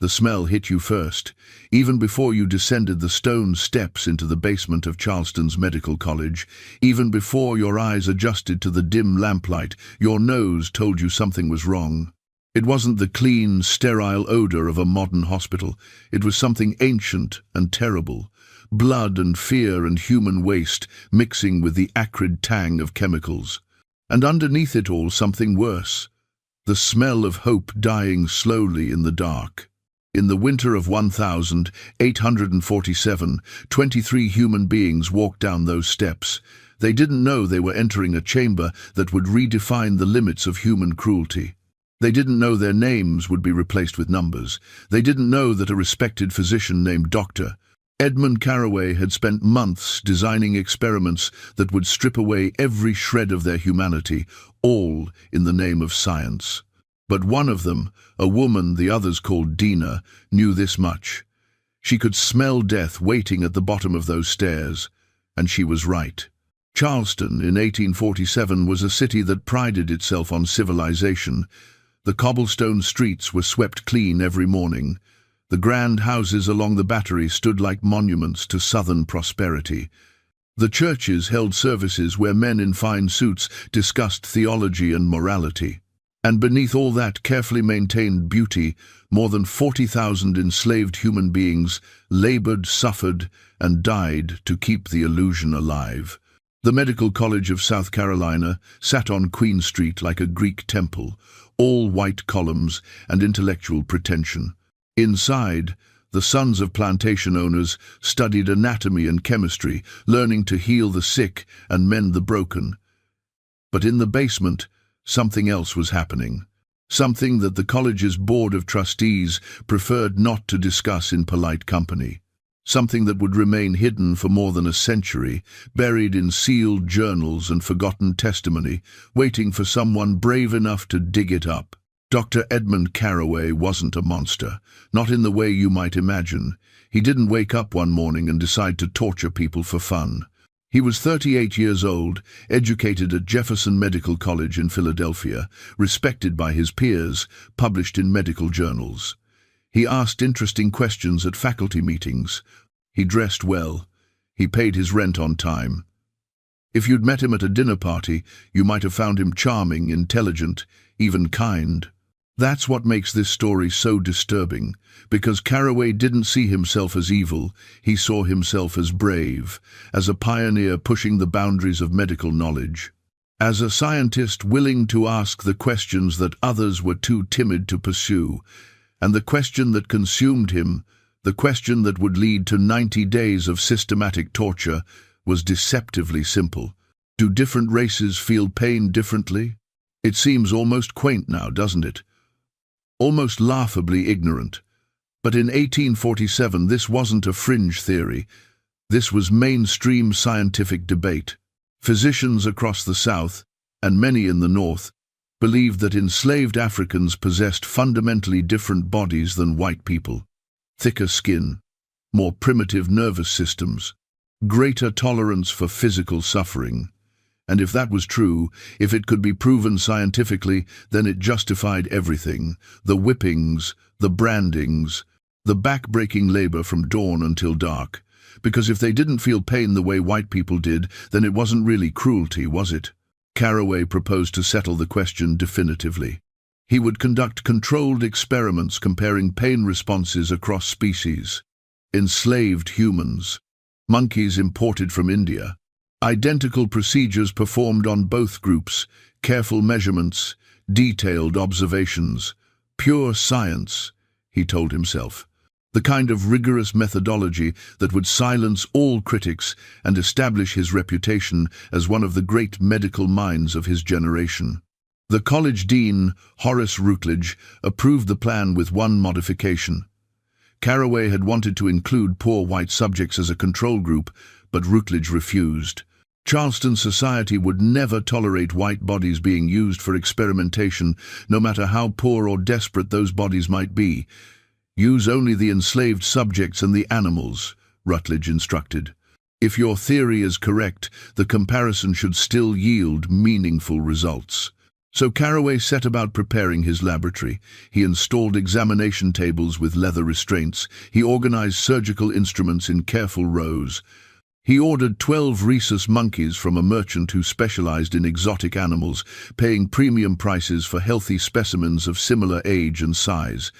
The smell hit you first, even before you descended the stone steps into the basement of Charleston's Medical College, even before your eyes adjusted to the dim lamplight. Your nose told you something was wrong. It wasn't the clean, sterile odor of a modern hospital. It was something ancient and terrible. Blood and fear and human waste mixing with the acrid tang of chemicals. And underneath it all, something worse. The smell of hope dying slowly in the dark. In the winter of 1847, 23 human beings walked down those steps. They didn't know they were entering a chamber that would redefine the limits of human cruelty. They didn't know their names would be replaced with numbers. They didn't know that a respected physician named Dr. Edmund Carraway had spent months designing experiments that would strip away every shred of their humanity, all in the name of science. But one of them, a woman the others called Dina, knew this much. She could smell death waiting at the bottom of those stairs, and she was right. Charleston, in 1847, was a city that prided itself on civilization. The cobblestone streets were swept clean every morning. The grand houses along the Battery stood like monuments to Southern prosperity. The churches held services where men in fine suits discussed theology and morality. And beneath all that carefully maintained beauty, more than 40,000 enslaved human beings labored, suffered, and died to keep the illusion alive. The Medical College of South Carolina sat on Queen Street like a Greek temple, all white columns and intellectual pretension. Inside, the sons of plantation owners studied anatomy and chemistry, learning to heal the sick and mend the broken. But in the basement, something else was happening. Something that the college's board of trustees preferred not to discuss in polite company. Something that would remain hidden for more than a century, buried in sealed journals and forgotten testimony, waiting for someone brave enough to dig it up. Dr. Edmund Carraway wasn't a monster, not in the way you might imagine. He didn't wake up one morning and decide to torture people for fun. He was 38 years old, educated at Jefferson Medical College in Philadelphia, respected by his peers, published in medical journals. He asked interesting questions at faculty meetings. He dressed well. He paid his rent on time. If you'd met him at a dinner party, you might have found him charming, intelligent, even kind. That's what makes this story so disturbing, because Carraway didn't see himself as evil, he saw himself as brave, as a pioneer pushing the boundaries of medical knowledge, as a scientist willing to ask the questions that others were too timid to pursue, and the question that consumed him, the question that would lead to 90 days of systematic torture, was deceptively simple. Do different races feel pain differently? It seems almost quaint now, doesn't it? Almost laughably ignorant. But in 1847, this wasn't a fringe theory. This was mainstream scientific debate. Physicians across the South, and many in the North, believed that enslaved Africans possessed fundamentally different bodies than white people. Thicker skin, more primitive nervous systems, greater tolerance for physical suffering. And if that was true, if it could be proven scientifically, then it justified everything. The whippings, the brandings, the back-breaking labor from dawn until dark. Because if they didn't feel pain the way white people did, then it wasn't really cruelty, was it? Carraway proposed to settle the question definitively. He would conduct controlled experiments comparing pain responses across species. Enslaved humans, monkeys imported from India. Identical procedures performed on both groups, careful measurements, detailed observations. Pure science, he told himself. The kind of rigorous methodology that would silence all critics and establish his reputation as one of the great medical minds of his generation. The college dean, Horace Routledge, approved the plan with one modification. Carraway had wanted to include poor white subjects as a control group, but Routledge refused. Charleston society would never tolerate white bodies being used for experimentation, no matter how poor or desperate those bodies might be. Use only the enslaved subjects and the animals, Routledge instructed. If your theory is correct, the comparison should still yield meaningful results. So Caraway set about preparing his laboratory. He installed examination tables with leather restraints. He organized surgical instruments in careful rows. He ordered 12 rhesus monkeys from a merchant who specialized in exotic animals, paying premium prices for healthy specimens of similar age and size.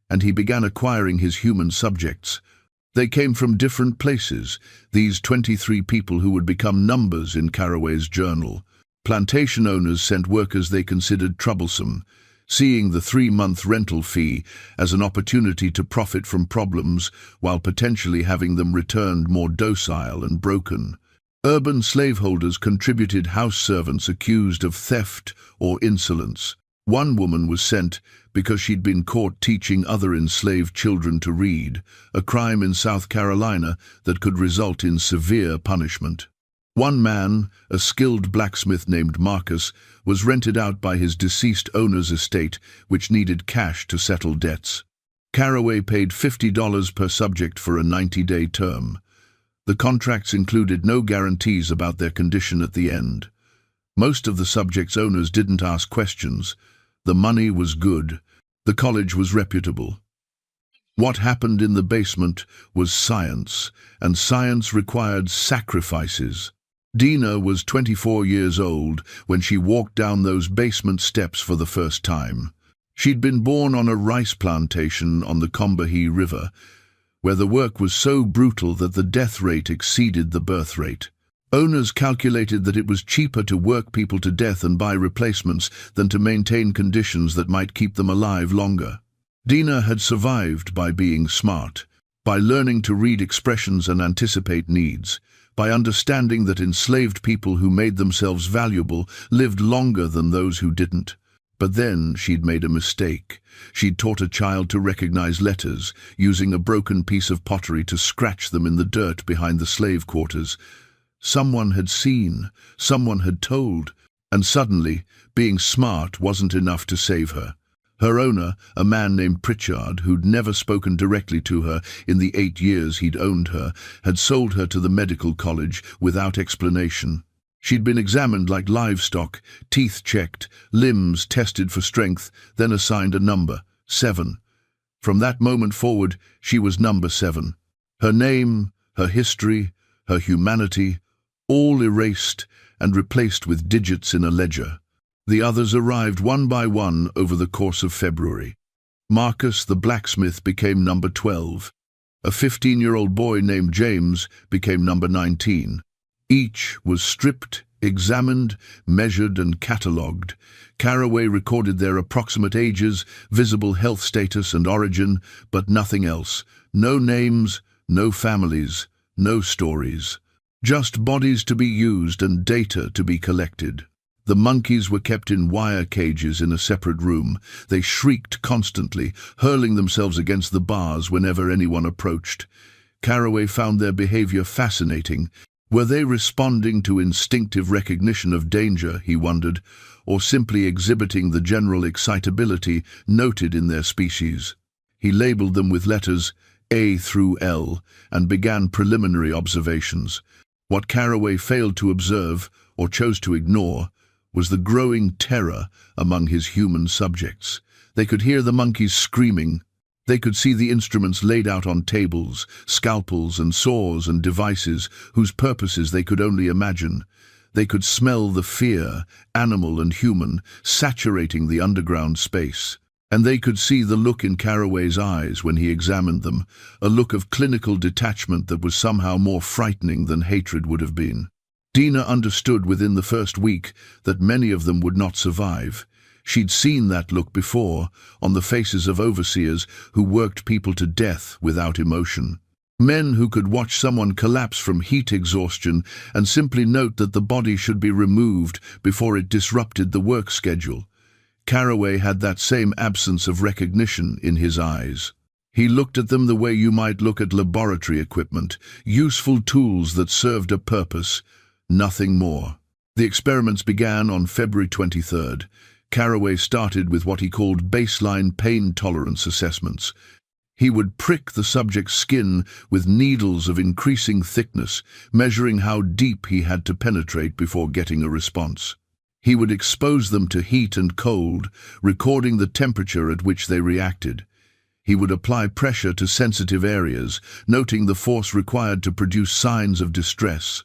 And he began acquiring his human subjects. They came from different places, these 23 people who would become numbers in Caraway's journal. Plantation owners sent workers they considered troublesome, seeing the 3-month rental fee as an opportunity to profit from problems while potentially having them returned more docile and broken. Urban slaveholders contributed house servants accused of theft or insolence. One woman was sent because she'd been caught teaching other enslaved children to read, a crime in South Carolina that could result in severe punishment. One man, a skilled blacksmith named Marcus, was rented out by his deceased owner's estate, which needed cash to settle debts. Caraway paid $50 per subject for a 90-day term. The contracts included no guarantees about their condition at the end. Most of the subjects' owners didn't ask questions. The money was good. The college was reputable. What happened in the basement was science, and science required sacrifices. Dina was 24 years old when she walked down those basement steps for the first time. She'd been born on a rice plantation on the Combahee River, where the work was so brutal that the death rate exceeded the birth rate. Owners calculated that it was cheaper to work people to death and buy replacements than to maintain conditions that might keep them alive longer. Dina had survived by being smart, by learning to read expressions and anticipate needs, by understanding that enslaved people who made themselves valuable lived longer than those who didn't. But then she'd made a mistake. She'd taught a child to recognize letters, using a broken piece of pottery to scratch them in the dirt behind the slave quarters. Someone had seen, someone had told, and suddenly, being smart wasn't enough to save her. Her owner, a man named Pritchard, who'd never spoken directly to her in the 8 years he'd owned her, had sold her to the medical college without explanation. She'd been examined like livestock, teeth checked, limbs tested for strength, then assigned a number, 7. From that moment forward, she was number 7. Her name, her history, her humanity, all erased and replaced with digits in a ledger. The others arrived one by one over the course of February. Marcus, the blacksmith, became number 12. A 15-year-old boy named James became number 19. Each was stripped, examined, measured, and catalogued. Caraway recorded their approximate ages, visible health status, and origin, but nothing else. No names, no families, no stories. Just bodies to be used and data to be collected. The monkeys were kept in wire cages in a separate room. They shrieked constantly, hurling themselves against the bars whenever anyone approached. Caraway found their behavior fascinating. Were they responding to instinctive recognition of danger, he wondered, or simply exhibiting the general excitability noted in their species? He labeled them with letters A through L and began preliminary observations. What Caraway failed to observe, or chose to ignore, was the growing terror among his human subjects. They could hear the monkeys screaming. They could see the instruments laid out on tables, scalpels and saws and devices whose purposes they could only imagine. They could smell the fear, animal and human, saturating the underground space. And they could see the look in Caraway's eyes when he examined them, a look of clinical detachment that was somehow more frightening than hatred would have been. Dina understood within the first week that many of them would not survive. She'd seen that look before, on the faces of overseers who worked people to death without emotion. Men who could watch someone collapse from heat exhaustion and simply note that the body should be removed before it disrupted the work schedule. Caraway had that same absence of recognition in his eyes. He looked at them the way you might look at laboratory equipment, useful tools that served a purpose, nothing more. The experiments began on February 23rd. Caraway started with what he called baseline pain tolerance assessments. He would prick the subject's skin with needles of increasing thickness, measuring how deep he had to penetrate before getting a response. He would expose them to heat and cold, recording the temperature at which they reacted. He would apply pressure to sensitive areas, noting the force required to produce signs of distress.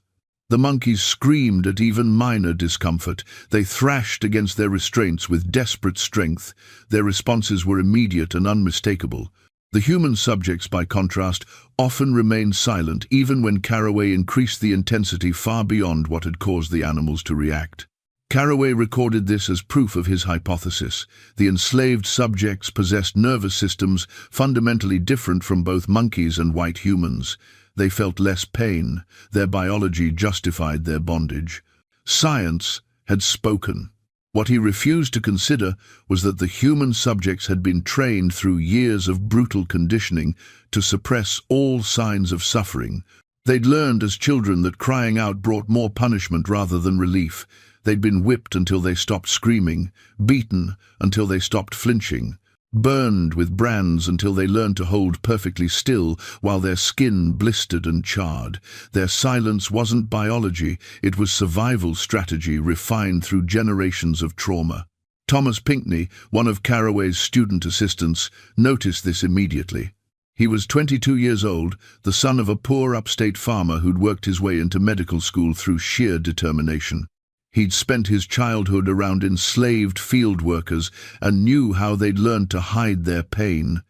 The monkeys screamed at even minor discomfort. They thrashed against their restraints with desperate strength. Their responses were immediate and unmistakable. The human subjects, by contrast, often remained silent, even when Carraway increased the intensity far beyond what had caused the animals to react. Carraway recorded this as proof of his hypothesis. The enslaved subjects possessed nervous systems fundamentally different from both monkeys and white humans. They felt less pain. Their biology justified their bondage. Science had spoken. What he refused to consider was that the human subjects had been trained through years of brutal conditioning to suppress all signs of suffering. They'd learned as children that crying out brought more punishment rather than relief. They'd been whipped until they stopped screaming, beaten until they stopped flinching, burned with brands until they learned to hold perfectly still while their skin blistered and charred. Their silence wasn't biology, it was survival strategy refined through generations of trauma. Thomas Pinckney, one of Carraway's student assistants, noticed this immediately. He was 22 years old, the son of a poor upstate farmer who'd worked his way into medical school through sheer determination. He'd spent his childhood around enslaved field workers and knew how they'd learned to hide their pain.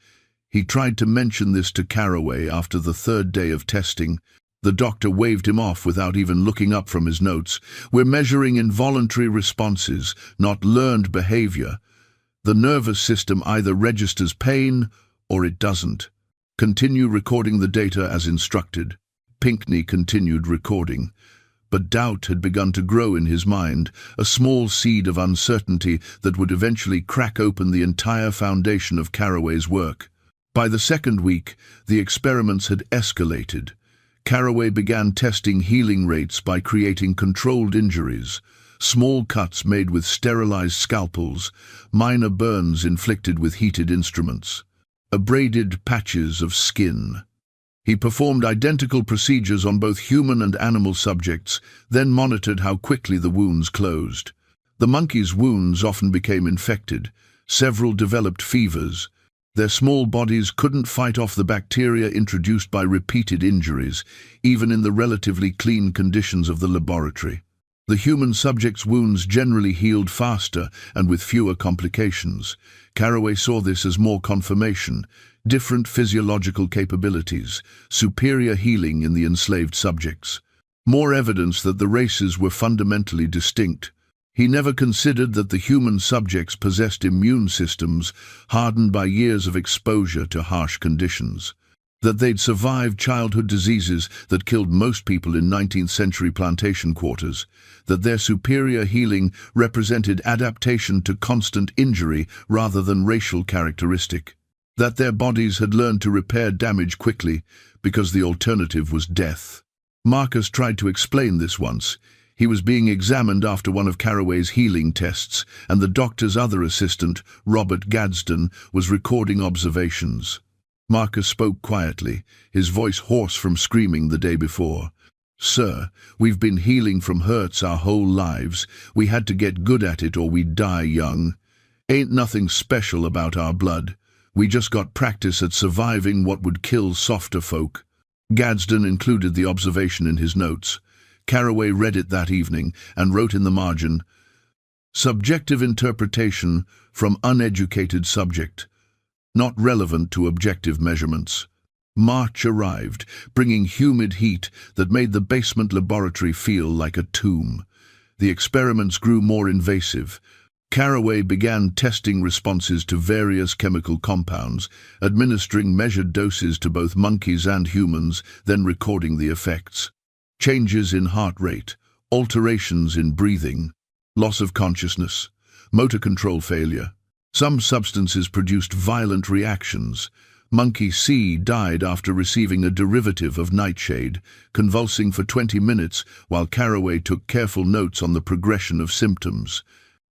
He tried to mention this to Carraway after the third day of testing. The doctor waved him off without even looking up from his notes. "We're measuring involuntary responses, not learned behavior. The nervous system either registers pain or it doesn't. Continue recording the data as instructed." Pinckney continued recording. But doubt had begun to grow in his mind, a small seed of uncertainty that would eventually crack open the entire foundation of Carraway's work. By the second week, the experiments had escalated. Carraway began testing healing rates by creating controlled injuries, small cuts made with sterilized scalpels, minor burns inflicted with heated instruments, abraded patches of skin. He performed identical procedures on both human and animal subjects, then monitored how quickly the wounds closed. The monkeys' wounds often became infected. Several developed fevers. Their small bodies couldn't fight off the bacteria introduced by repeated injuries, even in the relatively clean conditions of the laboratory. The human subjects' wounds generally healed faster and with fewer complications. Carraway saw this as more confirmation. Different physiological capabilities, superior healing in the enslaved subjects. More evidence that the races were fundamentally distinct. He never considered that the human subjects possessed immune systems hardened by years of exposure to harsh conditions. That they'd survived childhood diseases that killed most people in 19th century plantation quarters. That their superior healing represented adaptation to constant injury rather than racial characteristic. That their bodies had learned to repair damage quickly because the alternative was death. Marcus tried to explain this once. He was being examined after one of Carraway's healing tests, and the doctor's other assistant, Robert Gadsden, was recording observations. Marcus spoke quietly, his voice hoarse from screaming the day before. "Sir, we've been healing from hurts our whole lives. We had to get good at it or we'd die young. Ain't nothing special about our blood. We just got practice at surviving what would kill softer folk." Gadsden included the observation in his notes. Carraway read it that evening and wrote in the margin, "Subjective interpretation from uneducated subject, not relevant to objective measurements." March arrived, bringing humid heat that made the basement laboratory feel like a tomb. The experiments grew more invasive. Carraway began testing responses to various chemical compounds, administering measured doses to both monkeys and humans, then recording the effects. Changes in heart rate, alterations in breathing, loss of consciousness, motor control failure. Some substances produced violent reactions. Monkey C died after receiving a derivative of nightshade, convulsing for 20 minutes while Carraway took careful notes on the progression of symptoms.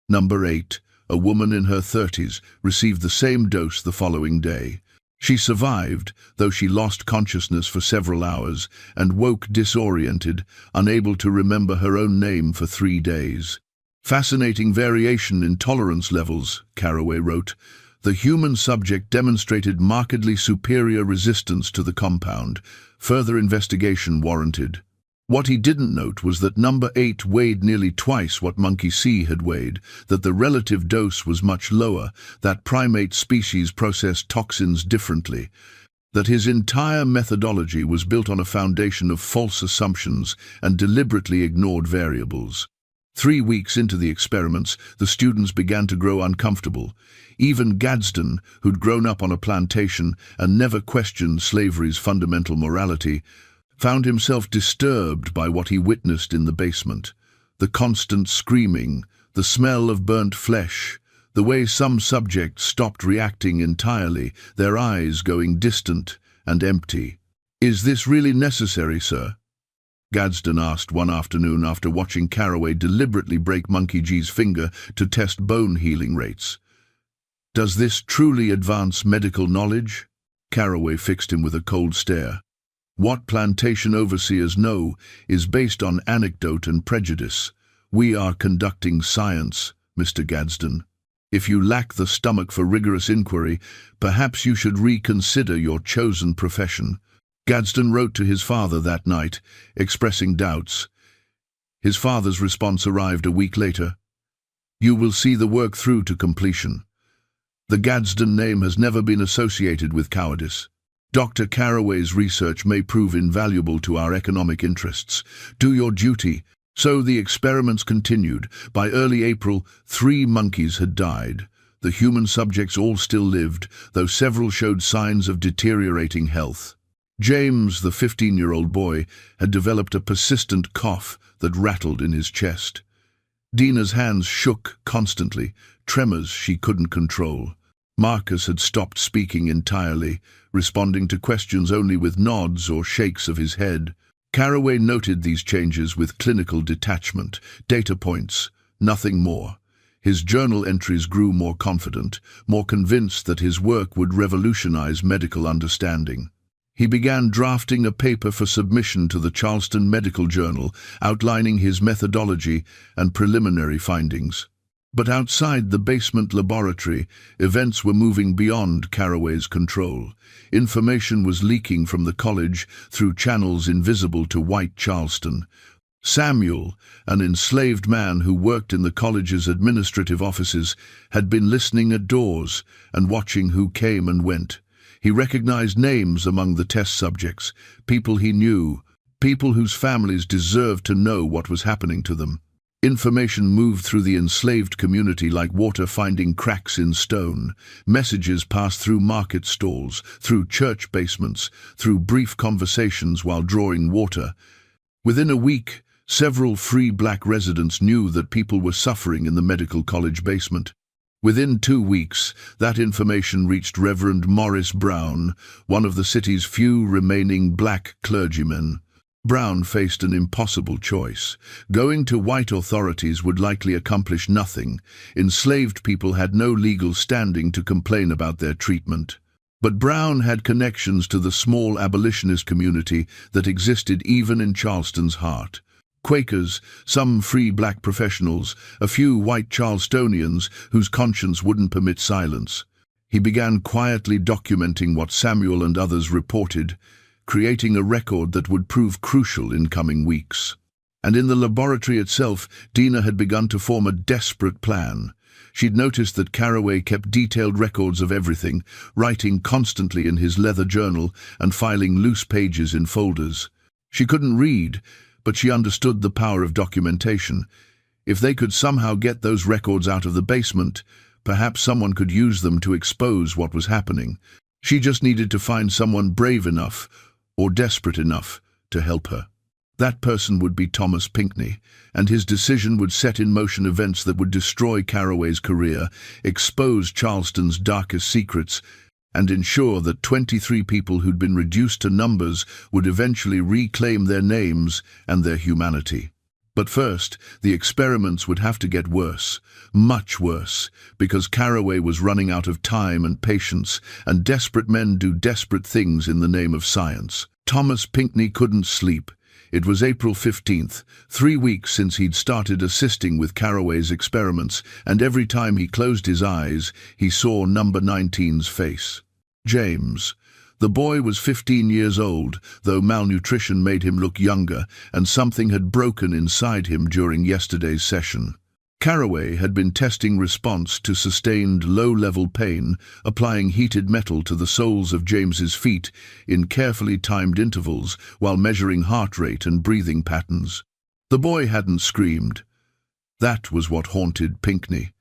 Number 8, a woman in her 30s, received the same dose the following day. She survived, though she lost consciousness for several hours and woke disoriented, unable to remember her own name for 3 days. Fascinating variation in tolerance levels, Carraway wrote. The human subject demonstrated markedly superior resistance to the compound. Further investigation warranted. What he didn't note was that number 8 weighed nearly twice what monkey C had weighed, that the relative dose was much lower, that primate species processed toxins differently, that his entire methodology was built on a foundation of false assumptions and deliberately ignored variables. 3 weeks into the experiments, the students began to grow uncomfortable. Even Gadsden, who'd grown up on a plantation and never questioned slavery's fundamental morality, found himself disturbed by what he witnessed in the basement. The constant screaming, the smell of burnt flesh, the way some subjects stopped reacting entirely, their eyes going distant and empty. "Is this really necessary, sir?" Gadsden asked one afternoon after watching Carraway deliberately break Monkey G's finger to test bone healing rates. "Does this truly advance medical knowledge?" Carraway fixed him with a cold stare. "What plantation overseers know is based on anecdote and prejudice. We are conducting science, Mr. Gadsden. If you lack the stomach for rigorous inquiry, perhaps you should reconsider your chosen profession." Gadsden wrote to his father that night, expressing doubts. His father's response arrived a week later. "You will see the work through to completion. The Gadsden name has never been associated with cowardice. Dr. Carraway's research may prove invaluable to our economic interests. Do your duty." So the experiments continued. By early April, 3 monkeys had died. The human subjects all still lived, though several showed signs of deteriorating health. James, the 15-year-old boy, had developed a persistent cough that rattled in his chest. Dina's hands shook constantly, tremors she couldn't control. Marcus had stopped speaking entirely, responding to questions only with nods or shakes of his head. Carraway noted these changes with clinical detachment, data points, nothing more. His journal entries grew more confident, more convinced that his work would revolutionize medical understanding. He began drafting a paper for submission to the Charleston Medical Journal, outlining his methodology and preliminary findings. But outside the basement laboratory, events were moving beyond Carraway's control. Information was leaking from the college through channels invisible to white Charleston. Samuel, an enslaved man who worked in the college's administrative offices, had been listening at doors and watching who came and went. He recognized names among the test subjects, people he knew, people whose families deserved to know what was happening to them. Information moved through the enslaved community like water finding cracks in stone. Messages passed through market stalls, through church basements, through brief conversations while drawing water. Within a week, several free black residents knew that people were suffering in the medical college basement. Within 2 weeks, that information reached Reverend Morris Brown, one of the city's few remaining black clergymen. Brown faced an impossible choice. Going to white authorities would likely accomplish nothing. Enslaved people had no legal standing to complain about their treatment. But Brown had connections to the small abolitionist community that existed even in Charleston's heart. Quakers, some free black professionals, a few white Charlestonians whose conscience wouldn't permit silence. He began quietly documenting what Samuel and others reported, creating a record that would prove crucial in coming weeks. And in the laboratory itself, Dina had begun to form a desperate plan. She'd noticed that Carraway kept detailed records of everything, writing constantly in his leather journal and filing loose pages in folders. She couldn't read, but she understood the power of documentation. If they could somehow get those records out of the basement, perhaps someone could use them to expose what was happening. She just needed to find someone brave enough, or desperate enough, to help her. That person would be Thomas Pinckney, and his decision would set in motion events that would destroy Carraway's career, expose Charleston's darkest secrets, and ensure that 23 people who'd been reduced to numbers would eventually reclaim their names and their humanity. But first, the experiments would have to get worse, much worse, because Carraway was running out of time and patience, and desperate men do desperate things in the name of science. Thomas Pinckney couldn't sleep. It was April 15th, 3 weeks since he'd started assisting with Carraway's experiments, and every time he closed his eyes, he saw number 19's face. James. The boy was 15 years old, though malnutrition made him look younger, and something had broken inside him during yesterday's session. Carraway had been testing response to sustained low-level pain, applying heated metal to the soles of James's feet in carefully timed intervals while measuring heart rate and breathing patterns. The boy hadn't screamed. That was what haunted Pinckney.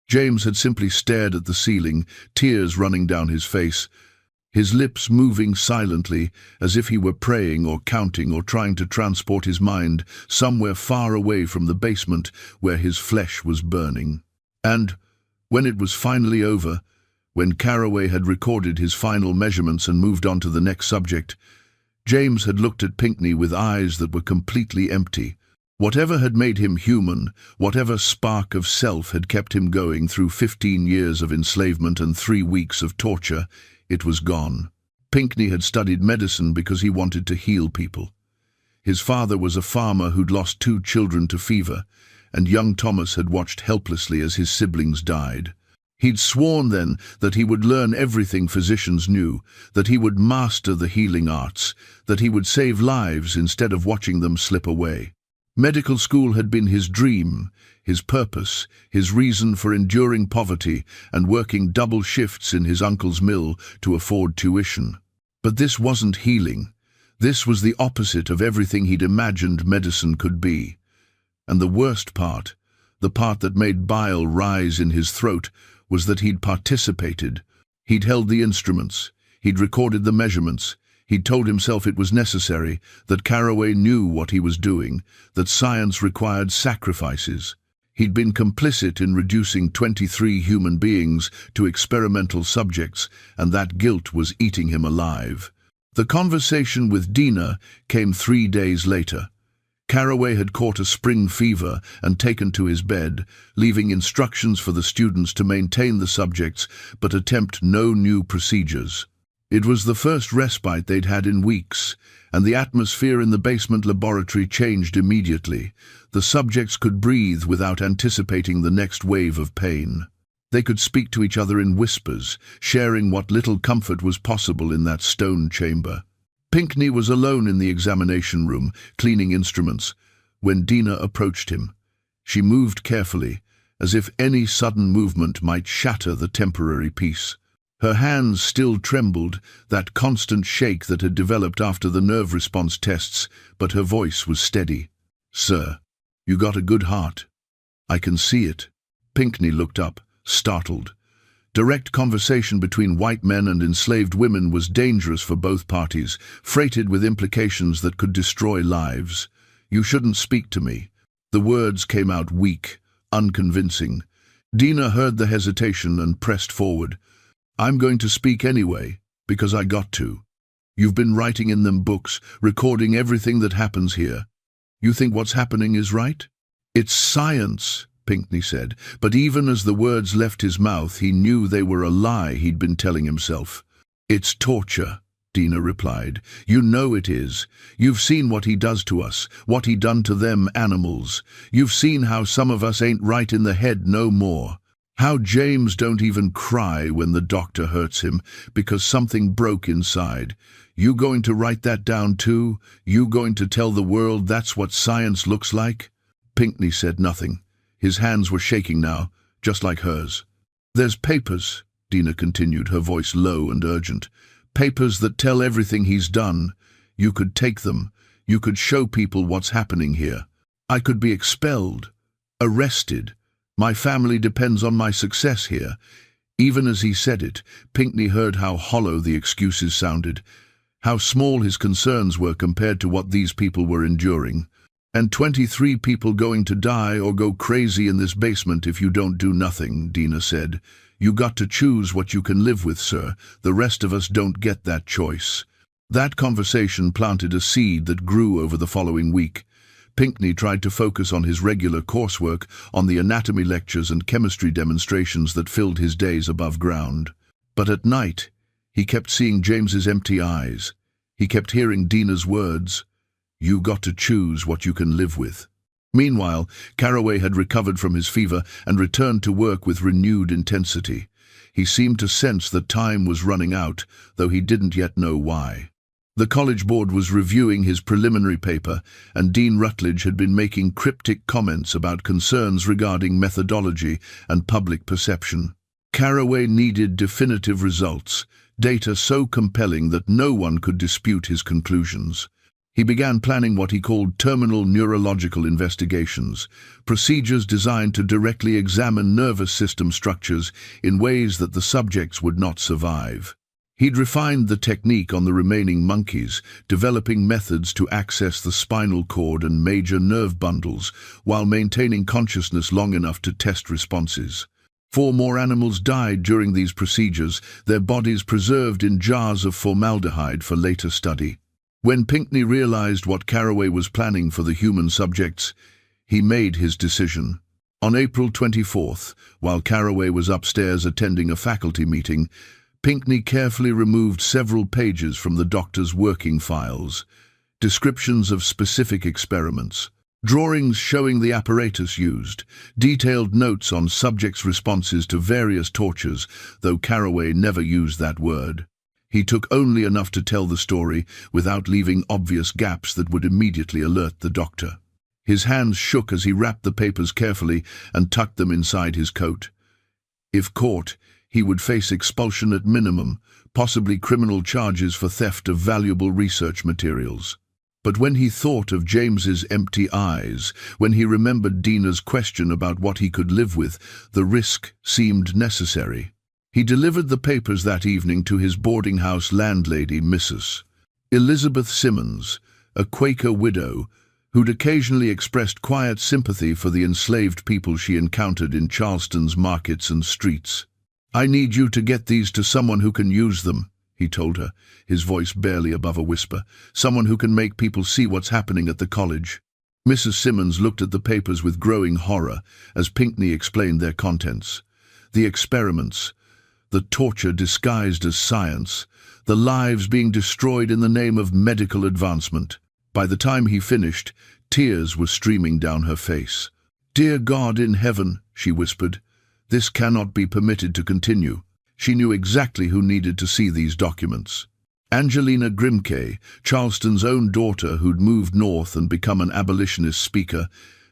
James had simply stared at the ceiling, tears running down his face, his lips moving silently as if he were praying or counting or trying to transport his mind somewhere far away from the basement where his flesh was burning. And when it was finally over, when Carraway had recorded his final measurements and moved on to the next subject, James had looked at Pinckney with eyes that were completely empty. Whatever had made him human, whatever spark of self had kept him going through 15 years of enslavement and 3 weeks of torture, it was gone. Pinckney had studied medicine because he wanted to heal people. His father was a farmer who'd lost 2 children to fever, and young Thomas had watched helplessly as his siblings died. He'd sworn then that he would learn everything physicians knew, that he would master the healing arts, that he would save lives instead of watching them slip away. Medical school had been his dream, his purpose, his reason for enduring poverty and working double shifts in his uncle's mill to afford tuition. But this wasn't healing. This was the opposite of everything he'd imagined medicine could be. And the worst part, the part that made bile rise in his throat, was that he'd participated. He'd held the instruments. He'd recorded the measurements. He'd told himself it was necessary, that Carraway knew what he was doing, that science required sacrifices. He'd been complicit in reducing 23 human beings to experimental subjects, and that guilt was eating him alive. The conversation with Dina came 3 days later. Carraway had caught a spring fever and taken to his bed, leaving instructions for the students to maintain the subjects but attempt no new procedures. It was the first respite they'd had in weeks, and the atmosphere in the basement laboratory changed immediately. The subjects could breathe without anticipating the next wave of pain. They could speak to each other in whispers, sharing what little comfort was possible in that stone chamber. Pinckney was alone in the examination room, cleaning instruments, when Dina approached him. She moved carefully, as if any sudden movement might shatter the temporary peace. Her hands still trembled, that constant shake that had developed after the nerve response tests, but her voice was steady. "Sir, you got a good heart. I can see it." Pinckney looked up, startled. Direct conversation between white men and enslaved women was dangerous for both parties, freighted with implications that could destroy lives. "You shouldn't speak to me." The words came out weak, unconvincing. Dina heard the hesitation and pressed forward. "I'm going to speak anyway, because I got to. You've been writing in them books, recording everything that happens here. You think what's happening is right?" "It's science," Pinckney said, but even as the words left his mouth, he knew they were a lie he'd been telling himself. "It's torture," Dina replied. "You know it is. You've seen what he does to us, what he done to them animals. You've seen how some of us ain't right in the head no more. How James don't even cry when the doctor hurts him because something broke inside. You going to write that down too? You going to tell the world that's what science looks like?" Pinckney said nothing. His hands were shaking now, just like hers. "There's papers," Dina continued, her voice low and urgent. "Papers that tell everything he's done. You could take them. You could show people what's happening here. I could be expelled, arrested. My family depends on my success here." Even as he said it, Pinckney heard how hollow the excuses sounded, how small his concerns were compared to what these people were enduring. "And 23 people going to die or go crazy in this basement if you don't do nothing," Dina said. "You got to choose what you can live with, sir. The rest of us don't get that choice." That conversation planted a seed that grew over the following week. Pinckney tried to focus on his regular coursework, on the anatomy lectures and chemistry demonstrations that filled his days above ground. But at night, he kept seeing James's empty eyes. He kept hearing Dina's words. You got to choose what you can live with. Meanwhile, Carraway had recovered from his fever and returned to work with renewed intensity. He seemed to sense that time was running out, though he didn't yet know why. The college board was reviewing his preliminary paper, and Dean Rutledge had been making cryptic comments about concerns regarding methodology and public perception. Carraway needed definitive results, data so compelling that no one could dispute his conclusions. He began planning what he called terminal neurological investigations, procedures designed to directly examine nervous system structures in ways that the subjects would not survive. He'd refined the technique on the remaining monkeys, developing methods to access the spinal cord and major nerve bundles while maintaining consciousness long enough to test responses. 4 more animals died during these procedures, their bodies preserved in jars of formaldehyde for later study. When Pinckney realized what Carraway was planning for the human subjects, he made his decision. On April 24th, while Carraway was upstairs attending a faculty meeting, Pinckney carefully removed several pages from the doctor's working files. Descriptions of specific experiments, drawings showing the apparatus used, detailed notes on subjects' responses to various tortures, though Carraway never used that word. He took only enough to tell the story without leaving obvious gaps that would immediately alert the doctor. His hands shook as he wrapped the papers carefully and tucked them inside his coat. If caught, he would face expulsion at minimum, possibly criminal charges for theft of valuable research materials. But when he thought of James's empty eyes, when he remembered Dina's question about what he could live with, the risk seemed necessary. He delivered the papers that evening to his boarding house landlady, Mrs. Elizabeth Simmons, a Quaker widow, who'd occasionally expressed quiet sympathy for the enslaved people she encountered in Charleston's markets and streets. "I need you to get these to someone who can use them," he told her, his voice barely above a whisper. "Someone who can make people see what's happening at the college." Mrs. Simmons looked at the papers with growing horror as Pinckney explained their contents. The experiments, the torture disguised as science, the lives being destroyed in the name of medical advancement. By the time he finished, tears were streaming down her face. "Dear God in heaven," she whispered, "this cannot be permitted to continue." She knew exactly who needed to see these documents. Angelina Grimke, Charleston's own daughter who'd moved north and become an abolitionist speaker,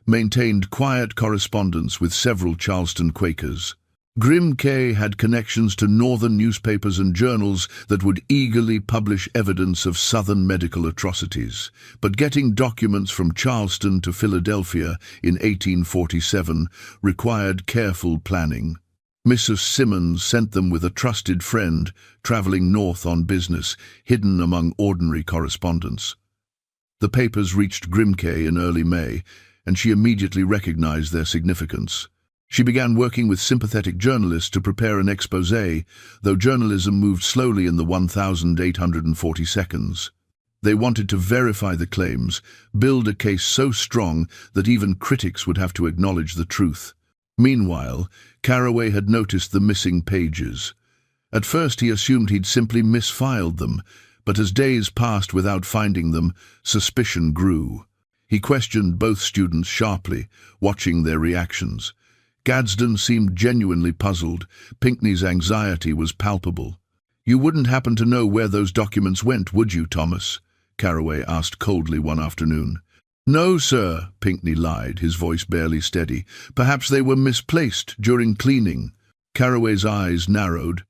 maintained quiet correspondence with several Charleston Quakers. Grimke had connections to northern newspapers and journals that would eagerly publish evidence of southern medical atrocities. But getting documents from Charleston to Philadelphia in 1847 required careful planning. Mrs. Simmons sent them with a trusted friend traveling north on business, hidden among ordinary correspondence. The papers reached Grimke in early May, and she immediately recognized their significance. She began working with sympathetic journalists to prepare an exposé, though journalism moved slowly in the 1,840 seconds. They wanted to verify the claims, build a case so strong that even critics would have to acknowledge the truth. Meanwhile, Carraway had noticed the missing pages. At first he assumed he'd simply misfiled them, but as days passed without finding them, suspicion grew. He questioned both students sharply, watching their reactions. Gadsden seemed genuinely puzzled. Pinckney's anxiety was palpable. "You wouldn't happen to know where those documents went, would you, Thomas?" Carraway asked coldly one afternoon. "No, sir," Pinckney lied, his voice barely steady. "Perhaps they were misplaced during cleaning." Carraway's eyes narrowed.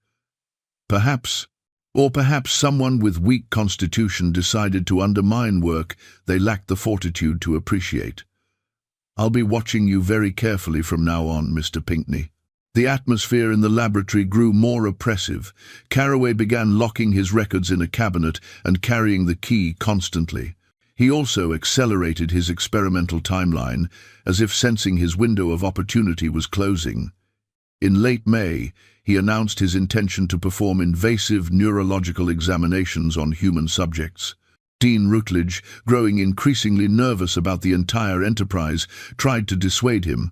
Perhaps. Or perhaps someone with weak constitution decided to undermine work they lacked the fortitude to appreciate. "I'll be watching you very carefully from now on, Mr. Pinckney." The atmosphere in the laboratory grew more oppressive. Carraway began locking his records in a cabinet and carrying the key constantly. He also accelerated his experimental timeline, as if sensing his window of opportunity was closing. In late May, he announced his intention to perform invasive neurological examinations on human subjects. Dean Rutledge, growing increasingly nervous about the entire enterprise, tried to dissuade him.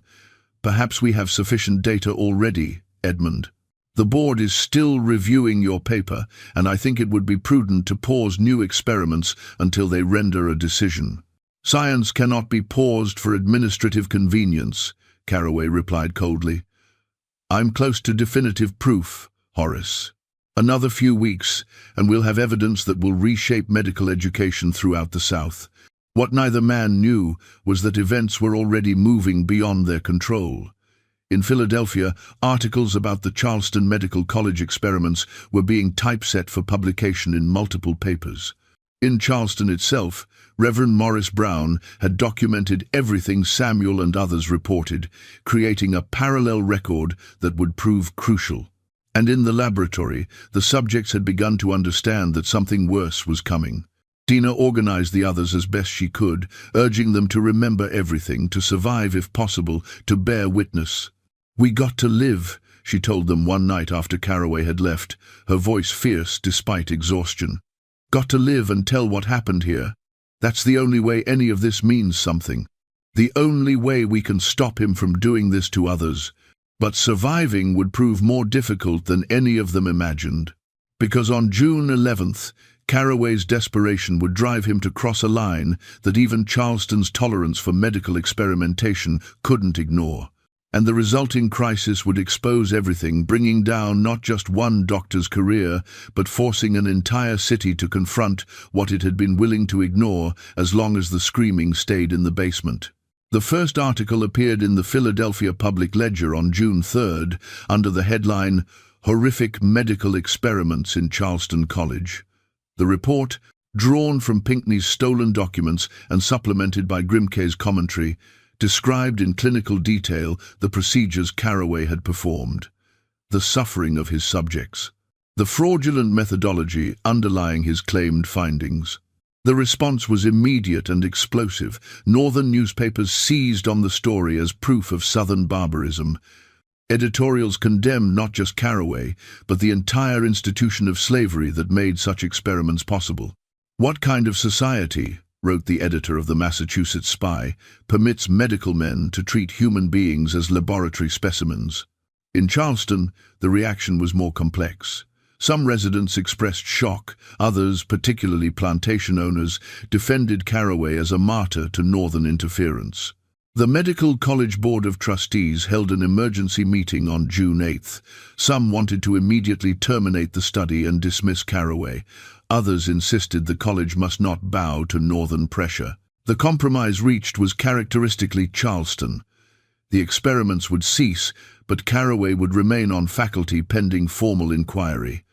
"Perhaps we have sufficient data already, Edmund." The board is still reviewing your paper, and I think it would be prudent to pause new experiments until they render a decision. Science cannot be paused for administrative convenience, Carraway replied coldly. I'm close to definitive proof, Horace. Another few weeks, and we'll have evidence that will reshape medical education throughout the South. What neither man knew was that events were already moving beyond their control. In Philadelphia, articles about the Charleston Medical College experiments were being typeset for publication in multiple papers. In Charleston itself, Reverend Morris Brown had documented everything Samuel and others reported, creating a parallel record that would prove crucial. And in the laboratory, the subjects had begun to understand that something worse was coming. Dina organized the others as best she could, urging them to remember everything, to survive if possible, to bear witness. "We got to live," she told them one night after Carraway had left, her voice fierce despite exhaustion. "Got to live and tell what happened here. That's the only way any of this means something. The only way we can stop him from doing this to others. But surviving would prove more difficult than any of them imagined. Because on June 11th, Carraway's desperation would drive him to cross a line that even Charleston's tolerance for medical experimentation couldn't ignore. And the resulting crisis would expose everything, bringing down not just one doctor's career, but forcing an entire city to confront what it had been willing to ignore as long as the screaming stayed in the basement. The first article appeared in the Philadelphia Public Ledger on June 3rd under the headline, "Horrific Medical Experiments in Charleston College." The report, drawn from Pinckney's stolen documents and supplemented by Grimke's commentary, described in clinical detail the procedures Carraway had performed, the suffering of his subjects, the fraudulent methodology underlying his claimed findings. The response was immediate and explosive. Northern newspapers seized on the story as proof of Southern barbarism. Editorials condemned not just Carraway, but the entire institution of slavery that made such experiments possible. "What kind of society," wrote the editor of the Massachusetts Spy, "permits medical men to treat human beings as laboratory specimens?" In Charleston, the reaction was more complex. Some residents expressed shock, others, particularly plantation owners, defended Carraway as a martyr to Northern interference. The Medical College Board of Trustees held an emergency meeting on June 8th. Some wanted to immediately terminate the study and dismiss Carraway. Others insisted the college must not bow to Northern pressure. The compromise reached was characteristically Charleston. The experiments would cease, but Carraway would remain on faculty pending formal inquiry.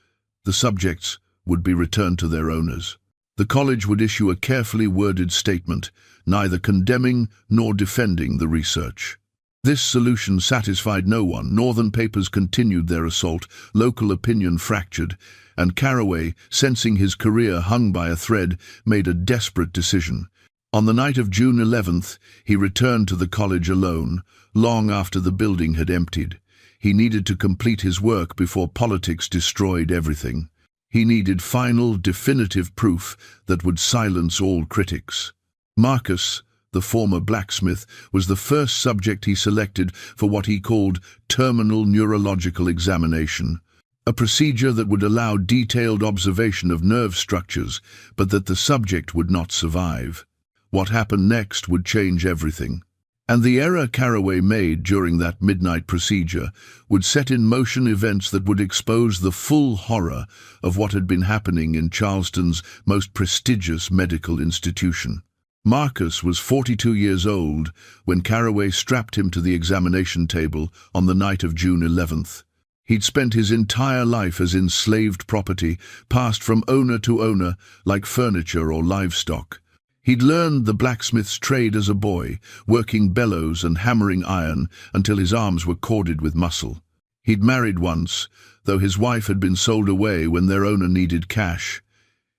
The subjects would be returned to their owners. The college would issue a carefully worded statement, neither condemning nor defending the research. This solution satisfied no one. Northern papers continued their assault, local opinion fractured, and Carraway, sensing his career hung by a thread, made a desperate decision. On the night of June 11th, he returned to the college alone, long after the building had emptied. He needed to complete his work before politics destroyed everything. He needed final, definitive proof that would silence all critics. Marcus, the former blacksmith, was the first subject he selected for what he called terminal neurological examination, a procedure that would allow detailed observation of nerve structures, but that the subject would not survive. What happened next would change everything. And the error Carraway made during that midnight procedure would set in motion events that would expose the full horror of what had been happening in Charleston's most prestigious medical institution. Marcus was 42 years old when Carraway strapped him to the examination table on the night of June 11th. He'd spent his entire life as enslaved property, passed from owner to owner like furniture or livestock. He'd learned the blacksmith's trade as a boy, working bellows and hammering iron until his arms were corded with muscle. He'd married once, though his wife had been sold away when their owner needed cash.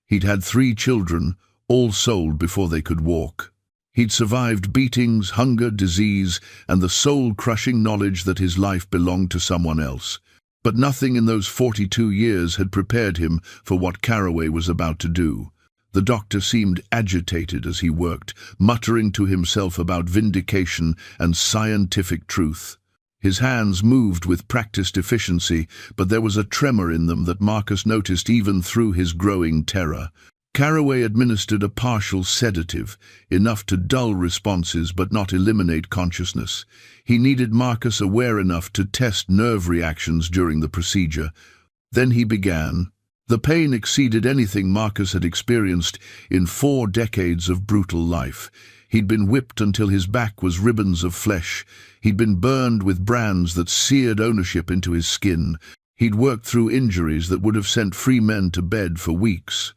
He'd had 3 children, all sold before they could walk. He'd survived beatings, hunger, disease, and the soul-crushing knowledge that his life belonged to someone else. But nothing in those 42 years had prepared him for what Carraway was about to do. The doctor seemed agitated as he worked, muttering to himself about vindication and scientific truth. His hands moved with practiced efficiency, but there was a tremor in them that Marcus noticed even through his growing terror. Carraway administered a partial sedative, enough to dull responses but not eliminate consciousness. He needed Marcus aware enough to test nerve reactions during the procedure. Then he began. The pain exceeded anything Marcus had experienced in 4 decades of brutal life. He'd been whipped until his back was ribbons of flesh. He'd been burned with brands that seared ownership into his skin. He'd worked through injuries that would have sent free men to bed for weeks.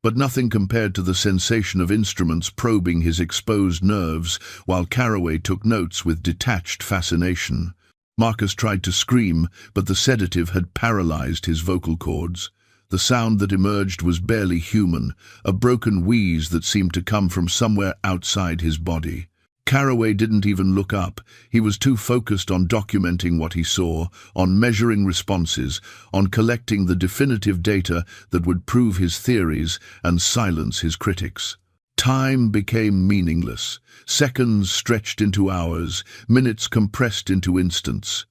But nothing compared to the sensation of instruments probing his exposed nerves while Carraway took notes with detached fascination. Marcus tried to scream, but the sedative had paralyzed his vocal cords. The sound that emerged was barely human, a broken wheeze that seemed to come from somewhere outside his body. Carraway didn't even look up. He was too focused on documenting what he saw, on measuring responses, on collecting the definitive data that would prove his theories and silence his critics. Time became meaningless. Seconds stretched into hours, minutes compressed into instants.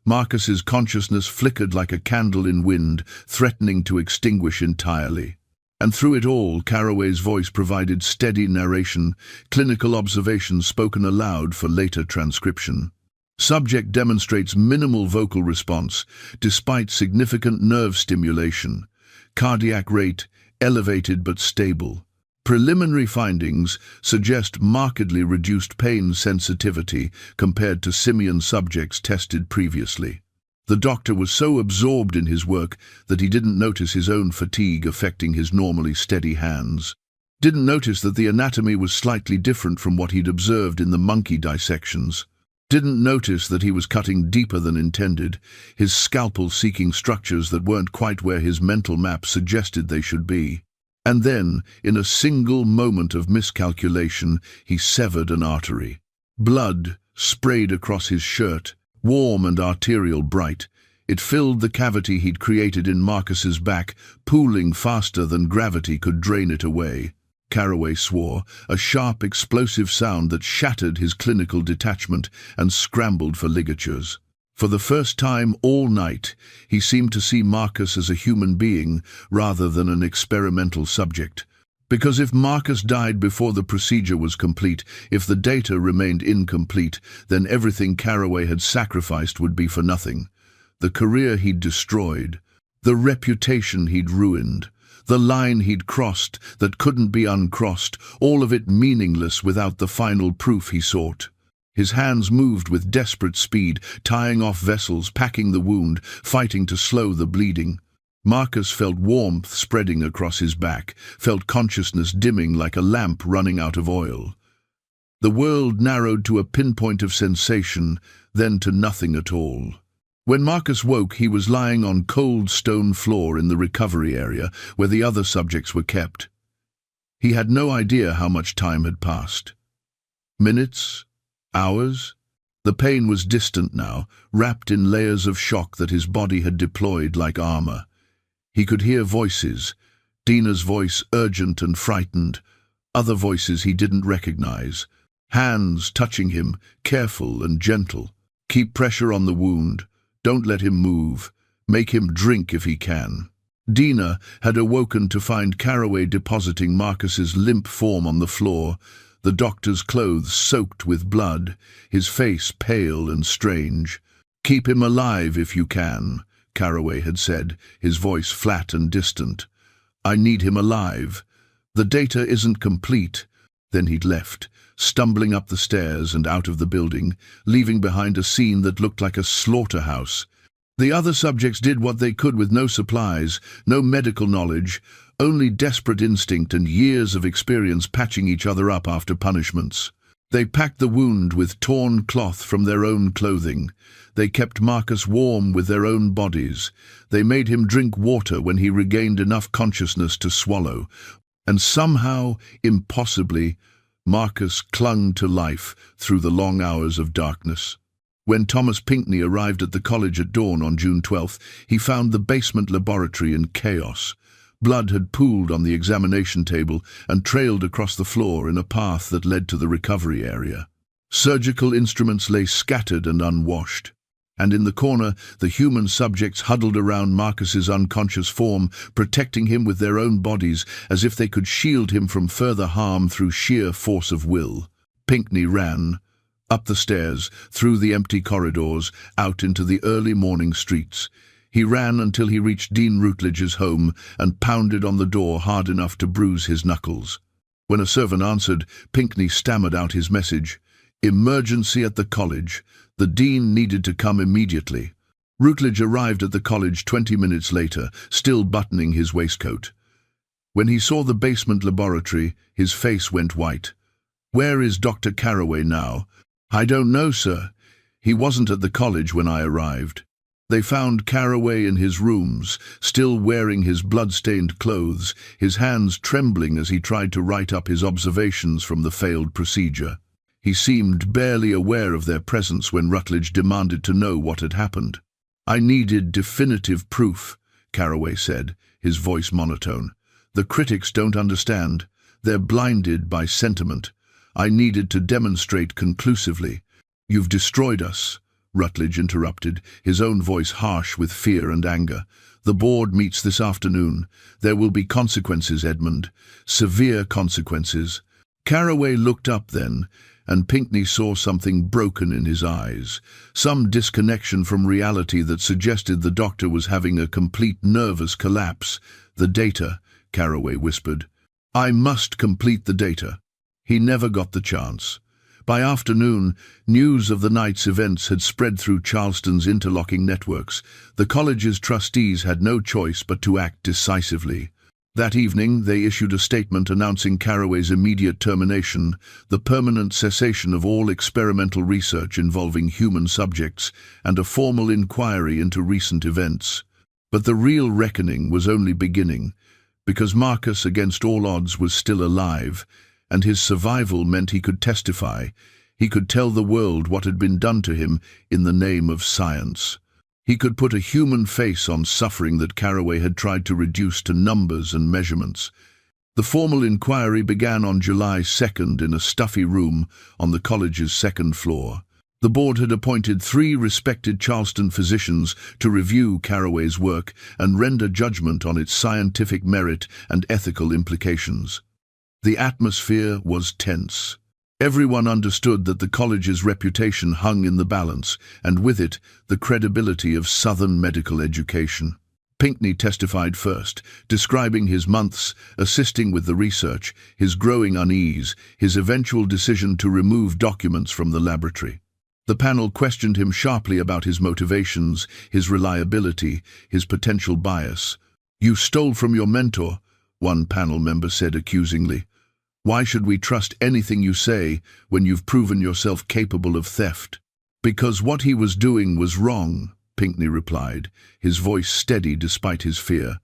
Marcus's consciousness flickered like a candle in wind, threatening to extinguish entirely. And through it all, Carraway's voice provided steady narration, clinical observations spoken aloud for later transcription. Subject demonstrates minimal vocal response, despite significant nerve stimulation. Cardiac rate, elevated but stable. Preliminary findings suggest markedly reduced pain sensitivity compared to simian subjects tested previously. The doctor was so absorbed in his work that he didn't notice his own fatigue affecting his normally steady hands. Didn't notice that the anatomy was slightly different from what he'd observed in the monkey dissections. Didn't notice that he was cutting deeper than intended, his scalpel seeking structures that weren't quite where his mental map suggested they should be. And then, in a single moment of miscalculation, he severed an artery. Blood sprayed across his shirt, warm and arterial bright. It filled the cavity he'd created in Marcus's back, pooling faster than gravity could drain it away. Carraway swore, a sharp, explosive sound that shattered his clinical detachment and scrambled for ligatures. For the first time all night, he seemed to see Marcus as a human being rather than an experimental subject. Because if Marcus died before the procedure was complete, if the data remained incomplete, then everything Carraway had sacrificed would be for nothing. The career he'd destroyed, the reputation he'd ruined, the line he'd crossed that couldn't be uncrossed, all of it meaningless without the final proof he sought. His hands moved with desperate speed, tying off vessels, packing the wound, fighting to slow the bleeding. Marcus felt warmth spreading across his back, felt consciousness dimming like a lamp running out of oil. The world narrowed to a pinpoint of sensation, then to nothing at all. When Marcus woke, he was lying on cold stone floor in the recovery area, where the other subjects were kept. He had no idea how much time had passed. Minutes? Hours? The pain was distant now, wrapped in layers of shock that his body had deployed like armor. He could hear voices, Dina's voice urgent and frightened, other voices he didn't recognize. Hands touching him, careful and gentle. Keep pressure on the wound. Don't let him move. Make him drink if he can. Dina had awoken to find Carraway depositing Marcus's limp form on the floor, the doctor's clothes soaked with blood, his face pale and strange. "Keep him alive if you can," Carraway had said, his voice flat and distant. "I need him alive. The data isn't complete." Then he'd left, stumbling up the stairs and out of the building, leaving behind a scene that looked like a slaughterhouse. The other subjects did what they could with no supplies, no medical knowledge, only desperate instinct and years of experience patching each other up after punishments. They packed the wound with torn cloth from their own clothing. They kept Marcus warm with their own bodies. They made him drink water when he regained enough consciousness to swallow. And somehow, impossibly, Marcus clung to life through the long hours of darkness. When Thomas Pinkney arrived at the college at dawn on June 12th, he found the basement laboratory in chaos. Blood had pooled on the examination table and trailed across the floor in a path that led to the recovery area. Surgical instruments lay scattered and unwashed. And in the corner, the human subjects huddled around Marcus's unconscious form, protecting him with their own bodies, as if they could shield him from further harm through sheer force of will. Pinckney ran, up the stairs, through the empty corridors, out into the early morning streets. He ran until he reached Dean Routledge's home and pounded on the door hard enough to bruise his knuckles. When a servant answered, Pinckney stammered out his message. Emergency at the college. The dean needed to come immediately. Routledge arrived at the college 20 minutes later, still buttoning his waistcoat. When he saw the basement laboratory, his face went white. "Where is Dr. Carraway now?" "I don't know, sir. He wasn't at the college when I arrived." They found Carraway in his rooms, still wearing his blood-stained clothes, his hands trembling as he tried to write up his observations from the failed procedure. He seemed barely aware of their presence when Routledge demanded to know what had happened. "I needed definitive proof," Carraway said, his voice monotone. "The critics don't understand. They're blinded by sentiment. I needed to demonstrate conclusively." "You've destroyed us," Routledge interrupted, his own voice harsh with fear and anger. "The board meets this afternoon. There will be consequences, Edmund. Severe consequences." Carraway looked up then, and Pinckney saw something broken in his eyes, some disconnection from reality that suggested the doctor was having a complete nervous collapse. "The data," Carraway whispered. "I must complete the data." He never got the chance. By afternoon, news of the night's events had spread through Charleston's interlocking networks. The college's trustees had no choice but to act decisively. That evening, they issued a statement announcing Carraway's immediate termination, the permanent cessation of all experimental research involving human subjects, and a formal inquiry into recent events. But the real reckoning was only beginning, because Marcus, against all odds, was still alive, and his survival meant he could testify. He could tell the world what had been done to him in the name of science. He could put a human face on suffering that Carraway had tried to reduce to numbers and measurements. The formal inquiry began on July 2nd in a stuffy room on the college's second floor. The board had appointed 3 respected Charleston physicians to review Carraway's work and render judgment on its scientific merit and ethical implications. The atmosphere was tense. Everyone understood that the college's reputation hung in the balance, and with it, the credibility of Southern medical education. Pinckney testified first, describing his months assisting with the research, his growing unease, his eventual decision to remove documents from the laboratory. The panel questioned him sharply about his motivations, his reliability, his potential bias. "You stole from your mentor," one panel member said accusingly. "Why should we trust anything you say when you've proven yourself capable of theft?" "Because what he was doing was wrong," Pinckney replied, his voice steady despite his fear.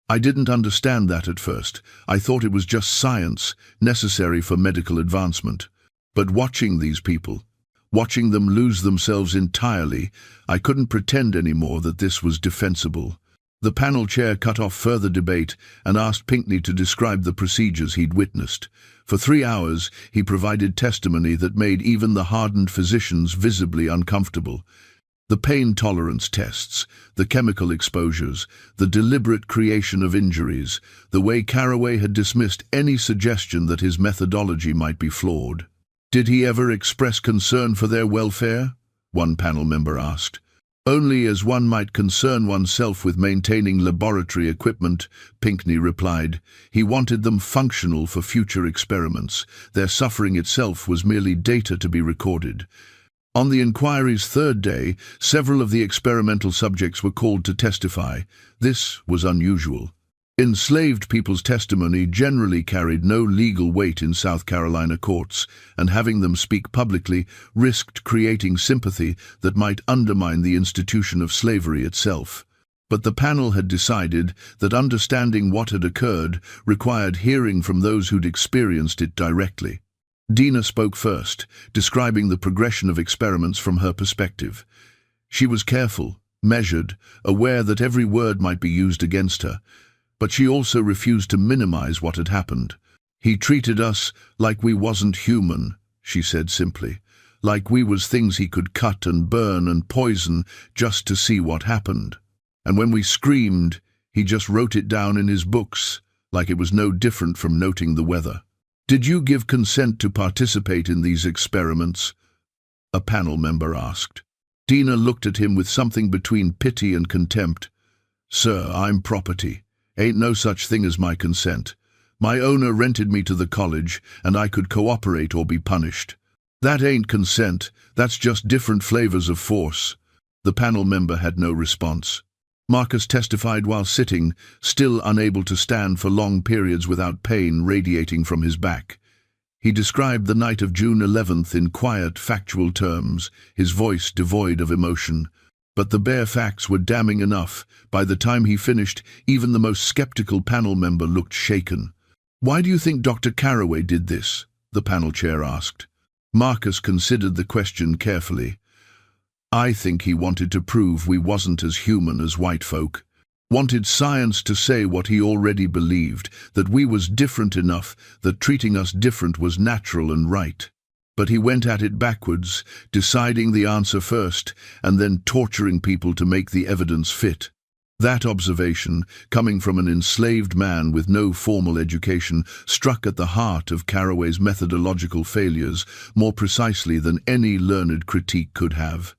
"I didn't understand that at first. I thought it was just science, necessary for medical advancement. But watching these people, watching them lose themselves entirely, I couldn't pretend anymore that this was defensible." The panel chair cut off further debate and asked Pinckney to describe the procedures he'd witnessed. For 3 hours, he provided testimony that made even the hardened physicians visibly uncomfortable. The pain tolerance tests, the chemical exposures, the deliberate creation of injuries, the way Carraway had dismissed any suggestion that his methodology might be flawed. "Did he ever express concern for their welfare?" one panel member asked. "Only as one might concern oneself with maintaining laboratory equipment," Pinckney replied. "He wanted them functional for future experiments. Their suffering itself was merely data to be recorded." On the inquiry's 3rd day, several of the experimental subjects were called to testify. This was unusual. Enslaved people's testimony generally carried no legal weight in South Carolina courts, and having them speak publicly risked creating sympathy that might undermine the institution of slavery itself. But the panel had decided that understanding what had occurred required hearing from those who'd experienced it directly. Dina spoke first, describing the progression of experiments from her perspective. She was careful, measured, aware that every word might be used against her, but she also refused to minimize what had happened. "He treated us like we wasn't human," she said simply. like we was things he could cut and burn and poison just to see what happened. And when we screamed, he just wrote it down in his books, like it was no different from noting the weather. Did you give consent to participate in these experiments? A panel member asked. Dina looked at him with something between pity and contempt. Sir, I'm property. Ain't no such thing as my consent. My owner rented me to the college, and I could cooperate or be punished. That ain't consent, that's just different flavors of force. The panel member had no response. Marcus testified while sitting, still unable to stand for long periods without pain radiating from his back. He described the night of June 11th in quiet, factual terms, his voice devoid of emotion. But the bare facts were damning enough. By the time he finished, even the most skeptical panel member looked shaken. Why do you think Dr. Carraway did this? The panel chair asked. Marcus considered the question carefully. I think he wanted to prove we wasn't as human as white folk. Wanted science to say what he already believed, that we was different enough, that treating us different was natural and right. But he went at it backwards, deciding the answer first, and then torturing people to make the evidence fit. That observation, coming from an enslaved man with no formal education, struck at the heart of Carraway's methodological failures more precisely than any learned critique could have.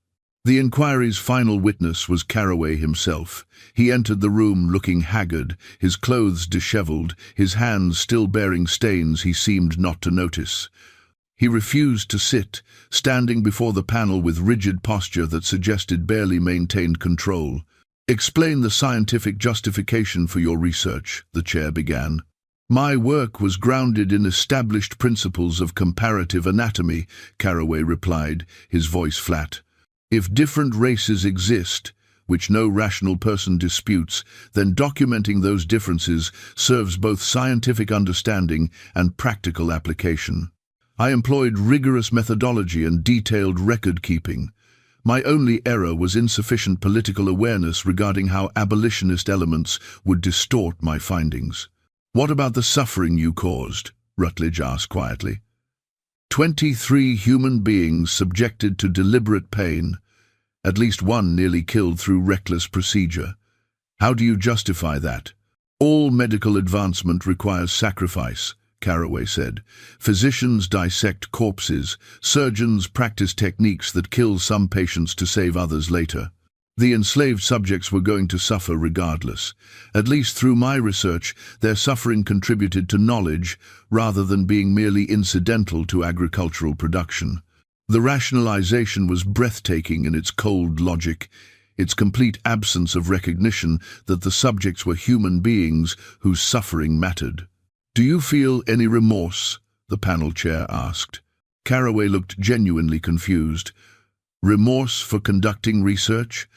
The inquiry's final witness was Carraway himself. He entered the room looking haggard, his clothes disheveled, his hands still bearing stains he seemed not to notice. He refused to sit, standing before the panel with rigid posture that suggested barely maintained control. Explain the scientific justification for your research, the chair began. My work was grounded in established principles of comparative anatomy, Carraway replied, his voice flat. If different races exist, which no rational person disputes, then documenting those differences serves both scientific understanding and practical application. I employed rigorous methodology and detailed record-keeping. My only error was insufficient political awareness regarding how abolitionist elements would distort my findings. What about the suffering you caused? Rutledge asked quietly. 23 human beings subjected to deliberate pain, at least one nearly killed through reckless procedure. How do you justify that? All medical advancement requires sacrifice, Carraway said. Physicians dissect corpses, surgeons practice techniques that kill some patients to save others later. The enslaved subjects were going to suffer regardless. At least through my research, their suffering contributed to knowledge rather than being merely incidental to agricultural production. The rationalization was breathtaking in its cold logic, its complete absence of recognition that the subjects were human beings whose suffering mattered. Do you feel any remorse? The panel chair asked. Carraway looked genuinely confused. Remorse for conducting research?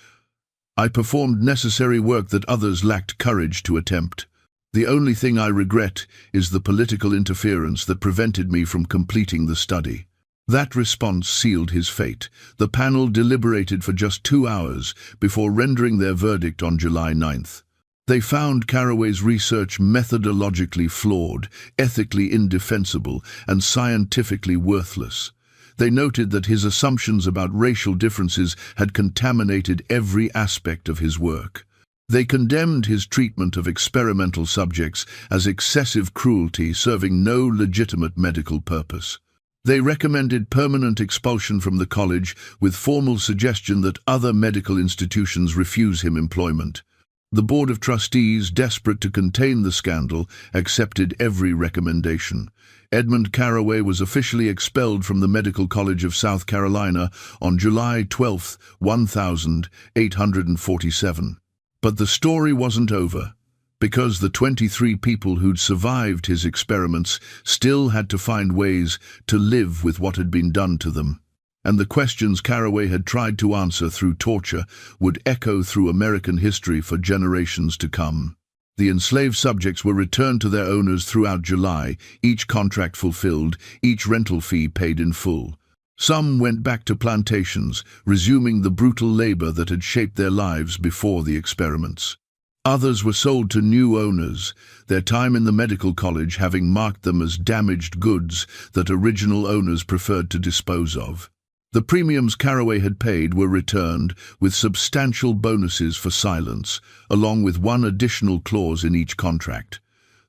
I performed necessary work that others lacked courage to attempt. The only thing I regret is the political interference that prevented me from completing the study. That response sealed his fate. The panel deliberated for just 2 hours before rendering their verdict on July 9th. They found Carraway's research methodologically flawed, ethically indefensible, and scientifically worthless. They noted that his assumptions about racial differences had contaminated every aspect of his work. They condemned his treatment of experimental subjects as excessive cruelty serving no legitimate medical purpose. They recommended permanent expulsion from the college with formal suggestion that other medical institutions refuse him employment. The Board of Trustees, desperate to contain the scandal, accepted every recommendation. Edmund Carraway was officially expelled from the Medical College of South Carolina on July 12, 1847. But the story wasn't over, because the 23 people who'd survived his experiments still had to find ways to live with what had been done to them. And the questions Carraway had tried to answer through torture would echo through American history for generations to come. The enslaved subjects were returned to their owners throughout July, each contract fulfilled, each rental fee paid in full. Some went back to plantations, resuming the brutal labor that had shaped their lives before the experiments. Others were sold to new owners, their time in the medical college having marked them as damaged goods that original owners preferred to dispose of. The premiums Caraway had paid were returned with substantial bonuses for silence, along with one additional clause in each contract.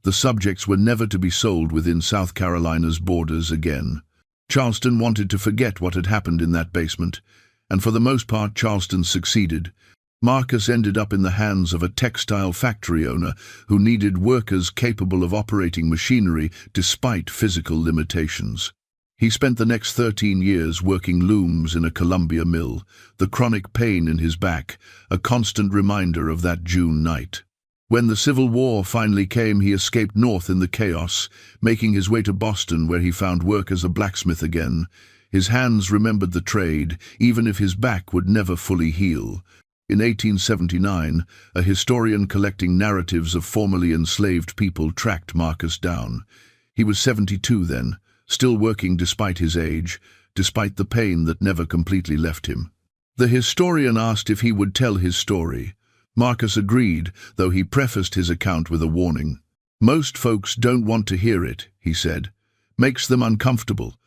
The subjects were never to be sold within South Carolina's borders again. Charleston wanted to forget what had happened in that basement, and for the most part Charleston succeeded. Marcus ended up in the hands of a textile factory owner who needed workers capable of operating machinery despite physical limitations. He spent the next 13 years working looms in a Columbia mill, the chronic pain in his back, a constant reminder of that June night. When the Civil War finally came, he escaped north in the chaos, making his way to Boston, where he found work as a blacksmith again. His hands remembered the trade, even if his back would never fully heal. In 1879, a historian collecting narratives of formerly enslaved people tracked Marcus down. He was 72 then, still working despite his age, despite the pain that never completely left him. The historian asked if he would tell his story. Marcus agreed, though he prefaced his account with a warning. "Most folks don't want to hear it," he said. "Makes them uncomfortable.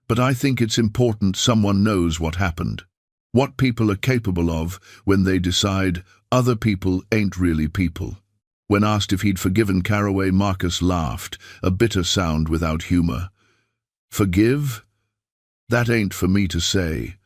But I think it's important someone knows what happened. What people are capable of when they decide other people ain't really people." When asked if he'd forgiven Caraway, Marcus laughed, a bitter sound without humor. "Forgive? That ain't for me to say.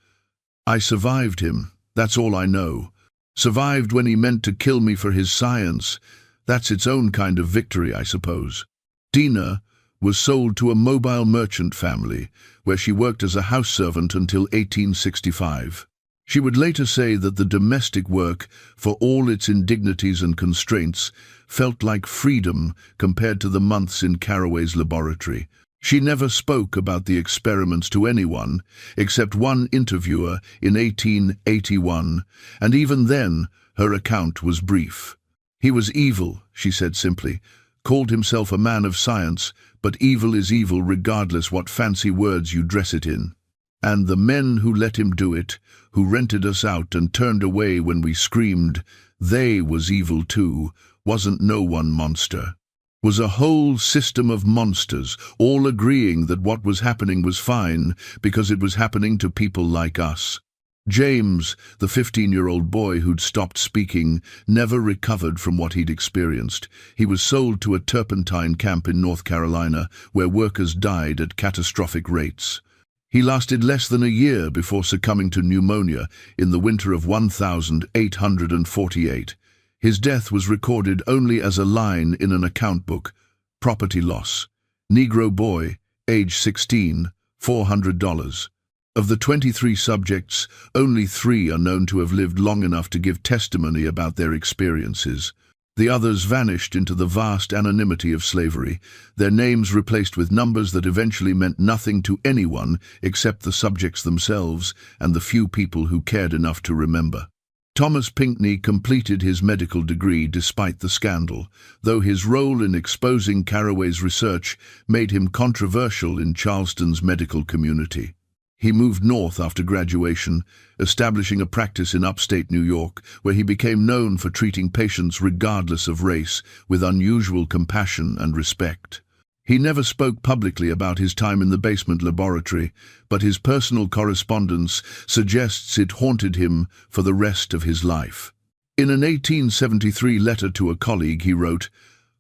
I survived him, that's all I know. Survived when he meant to kill me for his science. That's its own kind of victory, I suppose." Dina was sold to a mobile merchant family, where she worked as a house servant until 1865. She would later say that the domestic work, for all its indignities and constraints, felt like freedom compared to the months in Caraway's laboratory. She never spoke about the experiments to anyone, except one interviewer in 1881, and even then her account was brief. "He was evil," she said simply, "called himself a man of science, but evil is evil regardless what fancy words you dress it in. And the men who let him do it, who rented us out and turned away when we screamed, they was evil too, wasn't no one monster. Was a whole system of monsters, all agreeing that what was happening was fine because it was happening to people like us." James, the 15-year-old boy who'd stopped speaking, never recovered from what he'd experienced. He was sold to a turpentine camp in North Carolina, where workers died at catastrophic rates. He lasted less than a year before succumbing to pneumonia in the winter of 1848. His death was recorded only as a line in an account book. Property loss. Negro boy, age 16, $400. Of the 23 subjects, only 3 are known to have lived long enough to give testimony about their experiences. The others vanished into the vast anonymity of slavery, their names replaced with numbers that eventually meant nothing to anyone except the subjects themselves and the few people who cared enough to remember. Thomas Pinckney completed his medical degree despite the scandal, though his role in exposing Caraway's research made him controversial in Charleston's medical community. He moved north after graduation, establishing a practice in upstate New York, where he became known for treating patients regardless of race, with unusual compassion and respect. He never spoke publicly about his time in the basement laboratory, but his personal correspondence suggests it haunted him for the rest of his life. In an 1873 letter to a colleague, he wrote,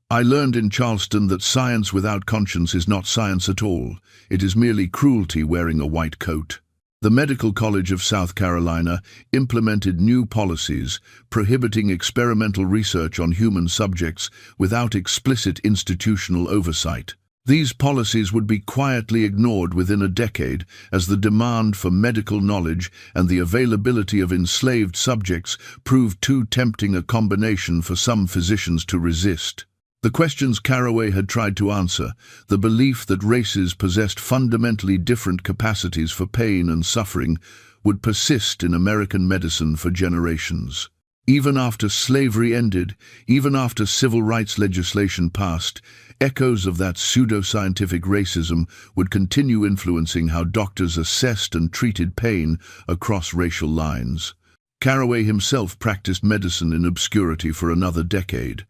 "I learned in Charleston that science without conscience is not science at all. It is merely cruelty wearing a white coat." The Medical College of South Carolina implemented new policies prohibiting experimental research on human subjects without explicit institutional oversight. These policies would be quietly ignored within a decade as the demand for medical knowledge and the availability of enslaved subjects proved too tempting a combination for some physicians to resist. The questions Caraway had tried to answer, the belief that races possessed fundamentally different capacities for pain and suffering, would persist in American medicine for generations. Even after slavery ended, even after civil rights legislation passed, echoes of that pseudoscientific racism would continue influencing how doctors assessed and treated pain across racial lines. Caraway himself practiced medicine in obscurity for another decade.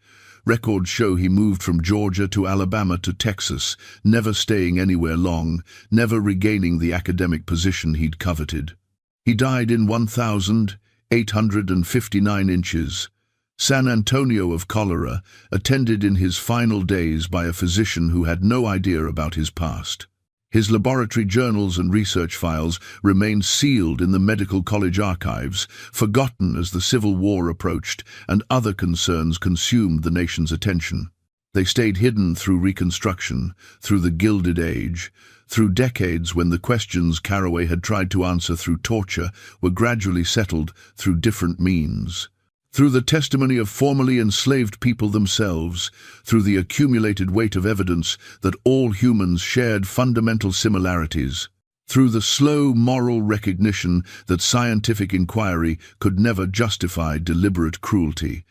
Records show he moved from Georgia to Alabama to Texas, never staying anywhere long, never regaining the academic position he'd coveted. He died in 1,859 inches. San Antonio of cholera, attended in his final days by a physician who had no idea about his past. His laboratory journals and research files remained sealed in the medical college archives, forgotten as the Civil War approached and other concerns consumed the nation's attention. They stayed hidden through Reconstruction, through the Gilded Age, through decades when the questions Caraway had tried to answer through torture were gradually settled through different means. Through the testimony of formerly enslaved people themselves, through the accumulated weight of evidence that all humans shared fundamental similarities, through the slow moral recognition that scientific inquiry could never justify deliberate cruelty.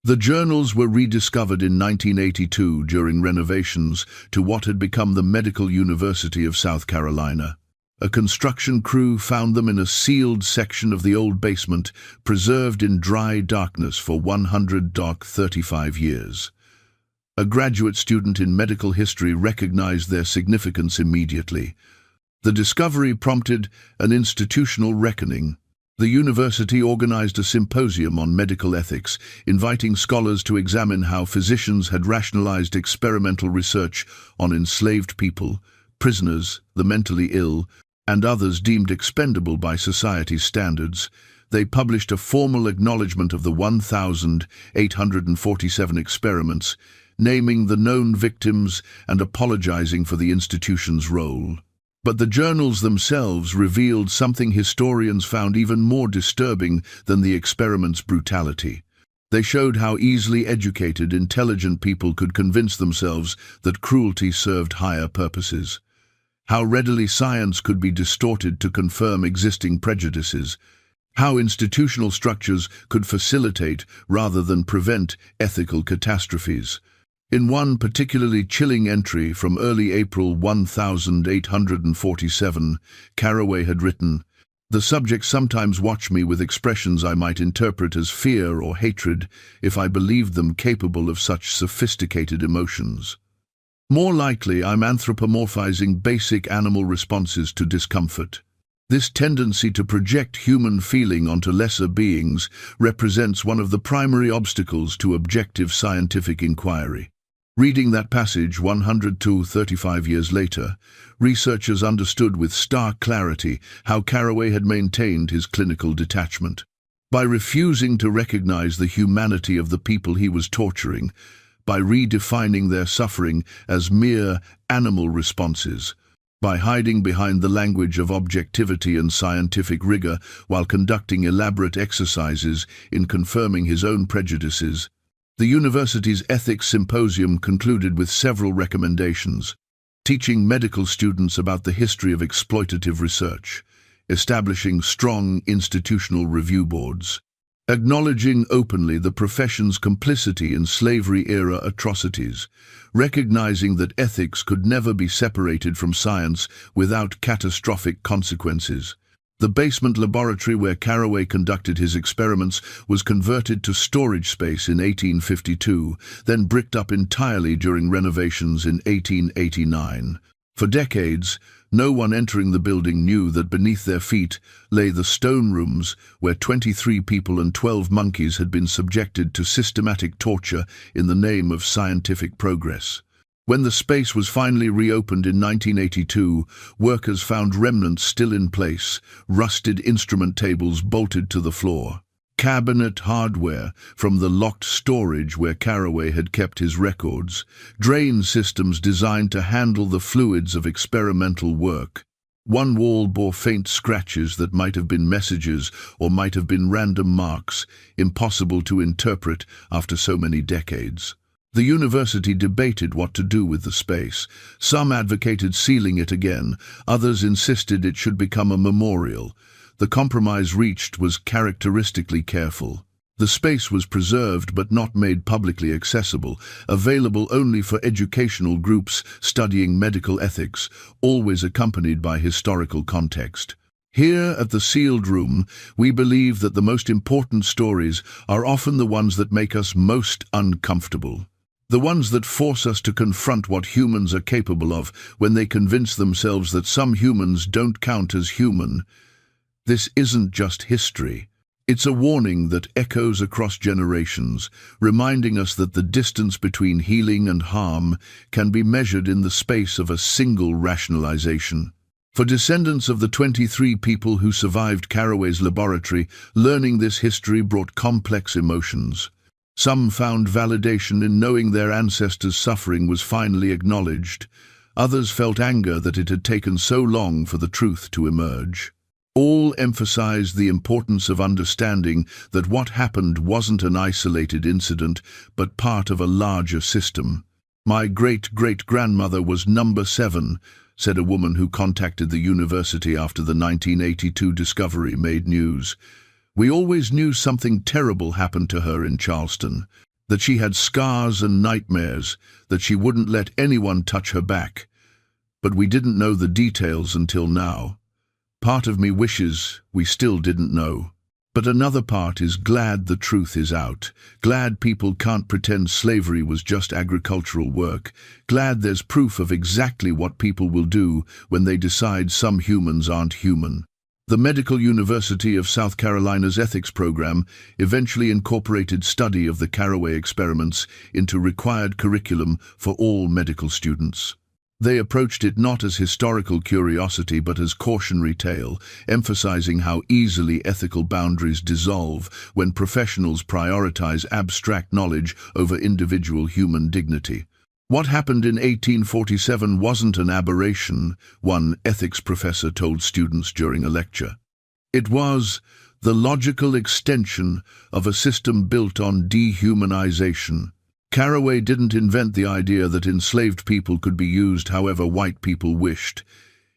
The journals were rediscovered in 1982 during renovations to what had become the Medical University of South Carolina. A construction crew found them in a sealed section of the old basement, preserved in dry darkness for 135 years. A graduate student in medical history recognized their significance immediately. The discovery prompted an institutional reckoning. The university organized a symposium on medical ethics, inviting scholars to examine how physicians had rationalized experimental research on enslaved people, prisoners, the mentally ill, and others deemed expendable by society's standards. They published a formal acknowledgement of the 1,847 experiments, naming the known victims and apologizing for the institution's role. But the journals themselves revealed something historians found even more disturbing than the experiment's brutality. They showed how easily educated, intelligent people could convince themselves that cruelty served higher purposes. How readily science could be distorted to confirm existing prejudices. How institutional structures could facilitate rather than prevent ethical catastrophes. In one particularly chilling entry from early April 1847, Caraway had written, "The subjects sometimes watch me with expressions I might interpret as fear or hatred if I believed them capable of such sophisticated emotions. More likely, I'm anthropomorphizing basic animal responses to discomfort. This tendency to project human feeling onto lesser beings represents one of the primary obstacles to objective scientific inquiry." Reading that passage 135 years later, researchers understood with stark clarity how Caraway had maintained his clinical detachment. By refusing to recognize the humanity of the people he was torturing, by redefining their suffering as mere animal responses, by hiding behind the language of objectivity and scientific rigor while conducting elaborate exercises in confirming his own prejudices, the university's ethics symposium concluded with several recommendations: teaching medical students about the history of exploitative research, establishing strong institutional review boards, acknowledging openly the profession's complicity in slavery-era atrocities, recognizing that ethics could never be separated from science without catastrophic consequences. The basement laboratory where Caraway conducted his experiments was converted to storage space in 1852, then bricked up entirely during renovations in 1889. For decades, no one entering the building knew that beneath their feet lay the stone rooms where 23 people and 12 monkeys had been subjected to systematic torture in the name of scientific progress. When the space was finally reopened in 1982, workers found remnants still in place, rusted instrument tables bolted to the floor, cabinet hardware from the locked storage where Caraway had kept his records, drain systems designed to handle the fluids of experimental work. One wall bore faint scratches that might have been messages or might have been random marks, impossible to interpret after so many decades. The university debated what to do with the space. Some advocated sealing it again, others insisted it should become a memorial. The compromise reached was characteristically careful. The space was preserved but not made publicly accessible, available only for educational groups studying medical ethics, always accompanied by historical context. Here at the Sealed Room, we believe that the most important stories are often the ones that make us most uncomfortable. The ones that force us to confront what humans are capable of when they convince themselves that some humans don't count as human. This isn't just history. It's a warning that echoes across generations, reminding us that the distance between healing and harm can be measured in the space of a single rationalization. For descendants of the 23 people who survived Caraway's laboratory, learning this history brought complex emotions. Some found validation in knowing their ancestors' suffering was finally acknowledged. Others felt anger that it had taken so long for the truth to emerge. All emphasized the importance of understanding that what happened wasn't an isolated incident, but part of a larger system. "My great-great-grandmother was number 7, said a woman who contacted the university after the 1982 discovery made news. "We always knew something terrible happened to her in Charleston, that she had scars and nightmares, that she wouldn't let anyone touch her back. But we didn't know the details until now. Part of me wishes we still didn't know. But another part is glad the truth is out, glad people can't pretend slavery was just agricultural work, glad there's proof of exactly what people will do when they decide some humans aren't human." The Medical University of South Carolina's ethics program eventually incorporated study of the Caraway experiments into required curriculum for all medical students. They approached it not as historical curiosity but as cautionary tale, emphasizing how easily ethical boundaries dissolve when professionals prioritize abstract knowledge over individual human dignity. What happened in 1847 wasn't an aberration, one ethics professor told students during a lecture. It was the logical extension of a system built on dehumanization. Caraway didn't invent the idea that enslaved people could be used however white people wished.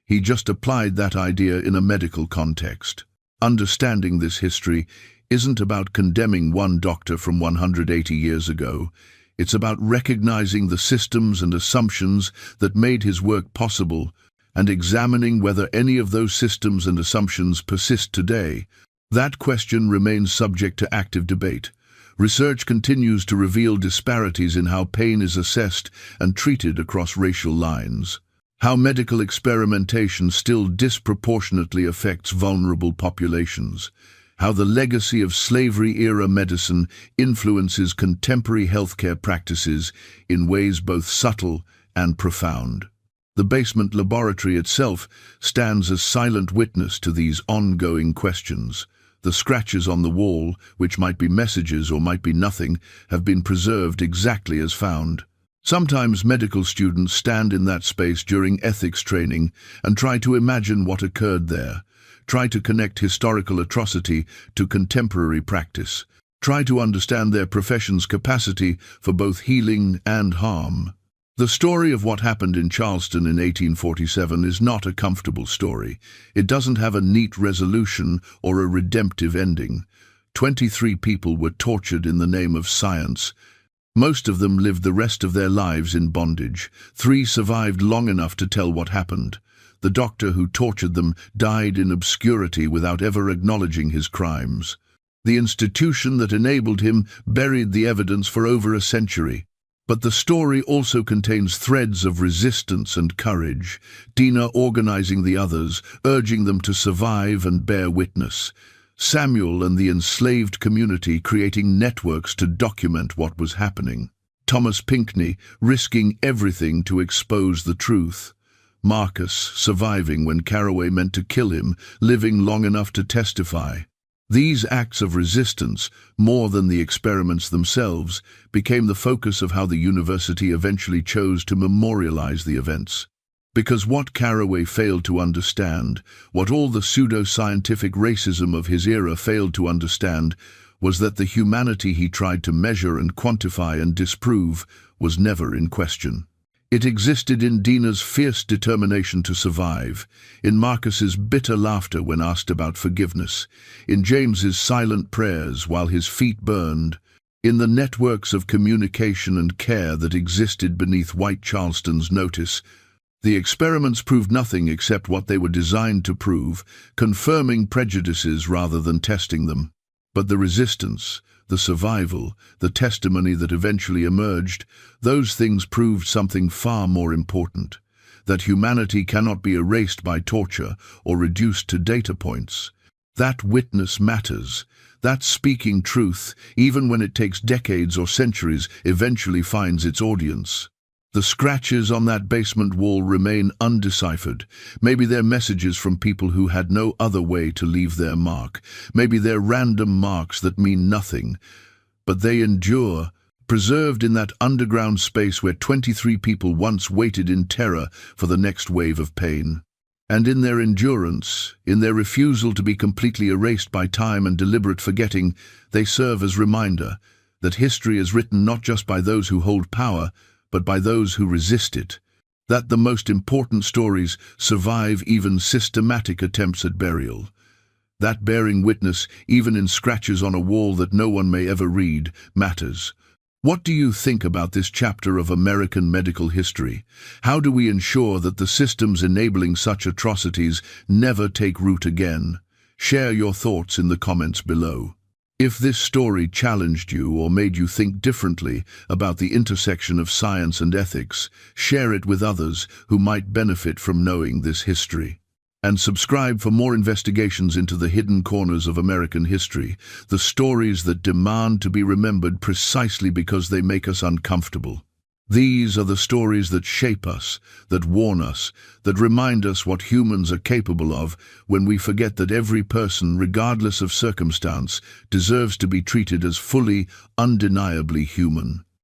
He just applied that idea in a medical context. Understanding this history isn't about condemning one doctor from 180 years ago. It's about recognizing the systems and assumptions that made his work possible and examining whether any of those systems and assumptions persist today. That question remains subject to active debate. Research continues to reveal disparities in how pain is assessed and treated across racial lines, how medical experimentation still disproportionately affects vulnerable populations, how the legacy of slavery-era medicine influences contemporary healthcare practices in ways both subtle and profound. The basement laboratory itself stands as silent witness to these ongoing questions. The scratches on the wall, which might be messages or might be nothing, have been preserved exactly as found. Sometimes medical students stand in that space during ethics training and try to imagine what occurred there, try to connect historical atrocity to contemporary practice, try to understand their profession's capacity for both healing and harm. The story of what happened in Charleston in 1847 is not a comfortable story. It doesn't have a neat resolution or a redemptive ending. 23 people were tortured in the name of science. Most of them lived the rest of their lives in bondage. 3 survived long enough to tell what happened. The doctor who tortured them died in obscurity without ever acknowledging his crimes. The institution that enabled him buried the evidence for over a century. But the story also contains threads of resistance and courage, Dina organizing the others, urging them to survive and bear witness. Samuel and the enslaved community creating networks to document what was happening. Thomas Pinckney risking everything to expose the truth. Marcus surviving when Caraway meant to kill him, living long enough to testify. These acts of resistance, more than the experiments themselves, became the focus of how the university eventually chose to memorialize the events. Because what Caraway failed to understand, what all the pseudo-scientific racism of his era failed to understand, was that the humanity he tried to measure and quantify and disprove was never in question. It existed in Dina's fierce determination to survive, in Marcus's bitter laughter when asked about forgiveness, in James's silent prayers while his feet burned, in the networks of communication and care that existed beneath white Charleston's notice. The experiments proved nothing except what they were designed to prove, confirming prejudices rather than testing them. But the resistance, the survival, the testimony that eventually emerged, those things proved something far more important: that humanity cannot be erased by torture or reduced to data points. That witness matters. That speaking truth, even when it takes decades or centuries, eventually finds its audience. The scratches on that basement wall remain undeciphered. Maybe they're messages from people who had no other way to leave their mark. Maybe they're random marks that mean nothing. But they endure, preserved in that underground space where 23 people once waited in terror for the next wave of pain. And in their endurance, in their refusal to be completely erased by time and deliberate forgetting, they serve as reminder that history is written not just by those who hold power, but by those who resist it. That the most important stories survive even systematic attempts at burial. That bearing witness, even in scratches on a wall that no one may ever read, matters. What do you think about this chapter of American medical history? How do we ensure that the systems enabling such atrocities never take root again? Share your thoughts in the comments below. If this story challenged you or made you think differently about the intersection of science and ethics, share it with others who might benefit from knowing this history. And subscribe for more investigations into the hidden corners of American history, the stories that demand to be remembered precisely because they make us uncomfortable. These are the stories that shape us, that warn us, that remind us what humans are capable of when we forget that every person, regardless of circumstance, deserves to be treated as fully, undeniably human.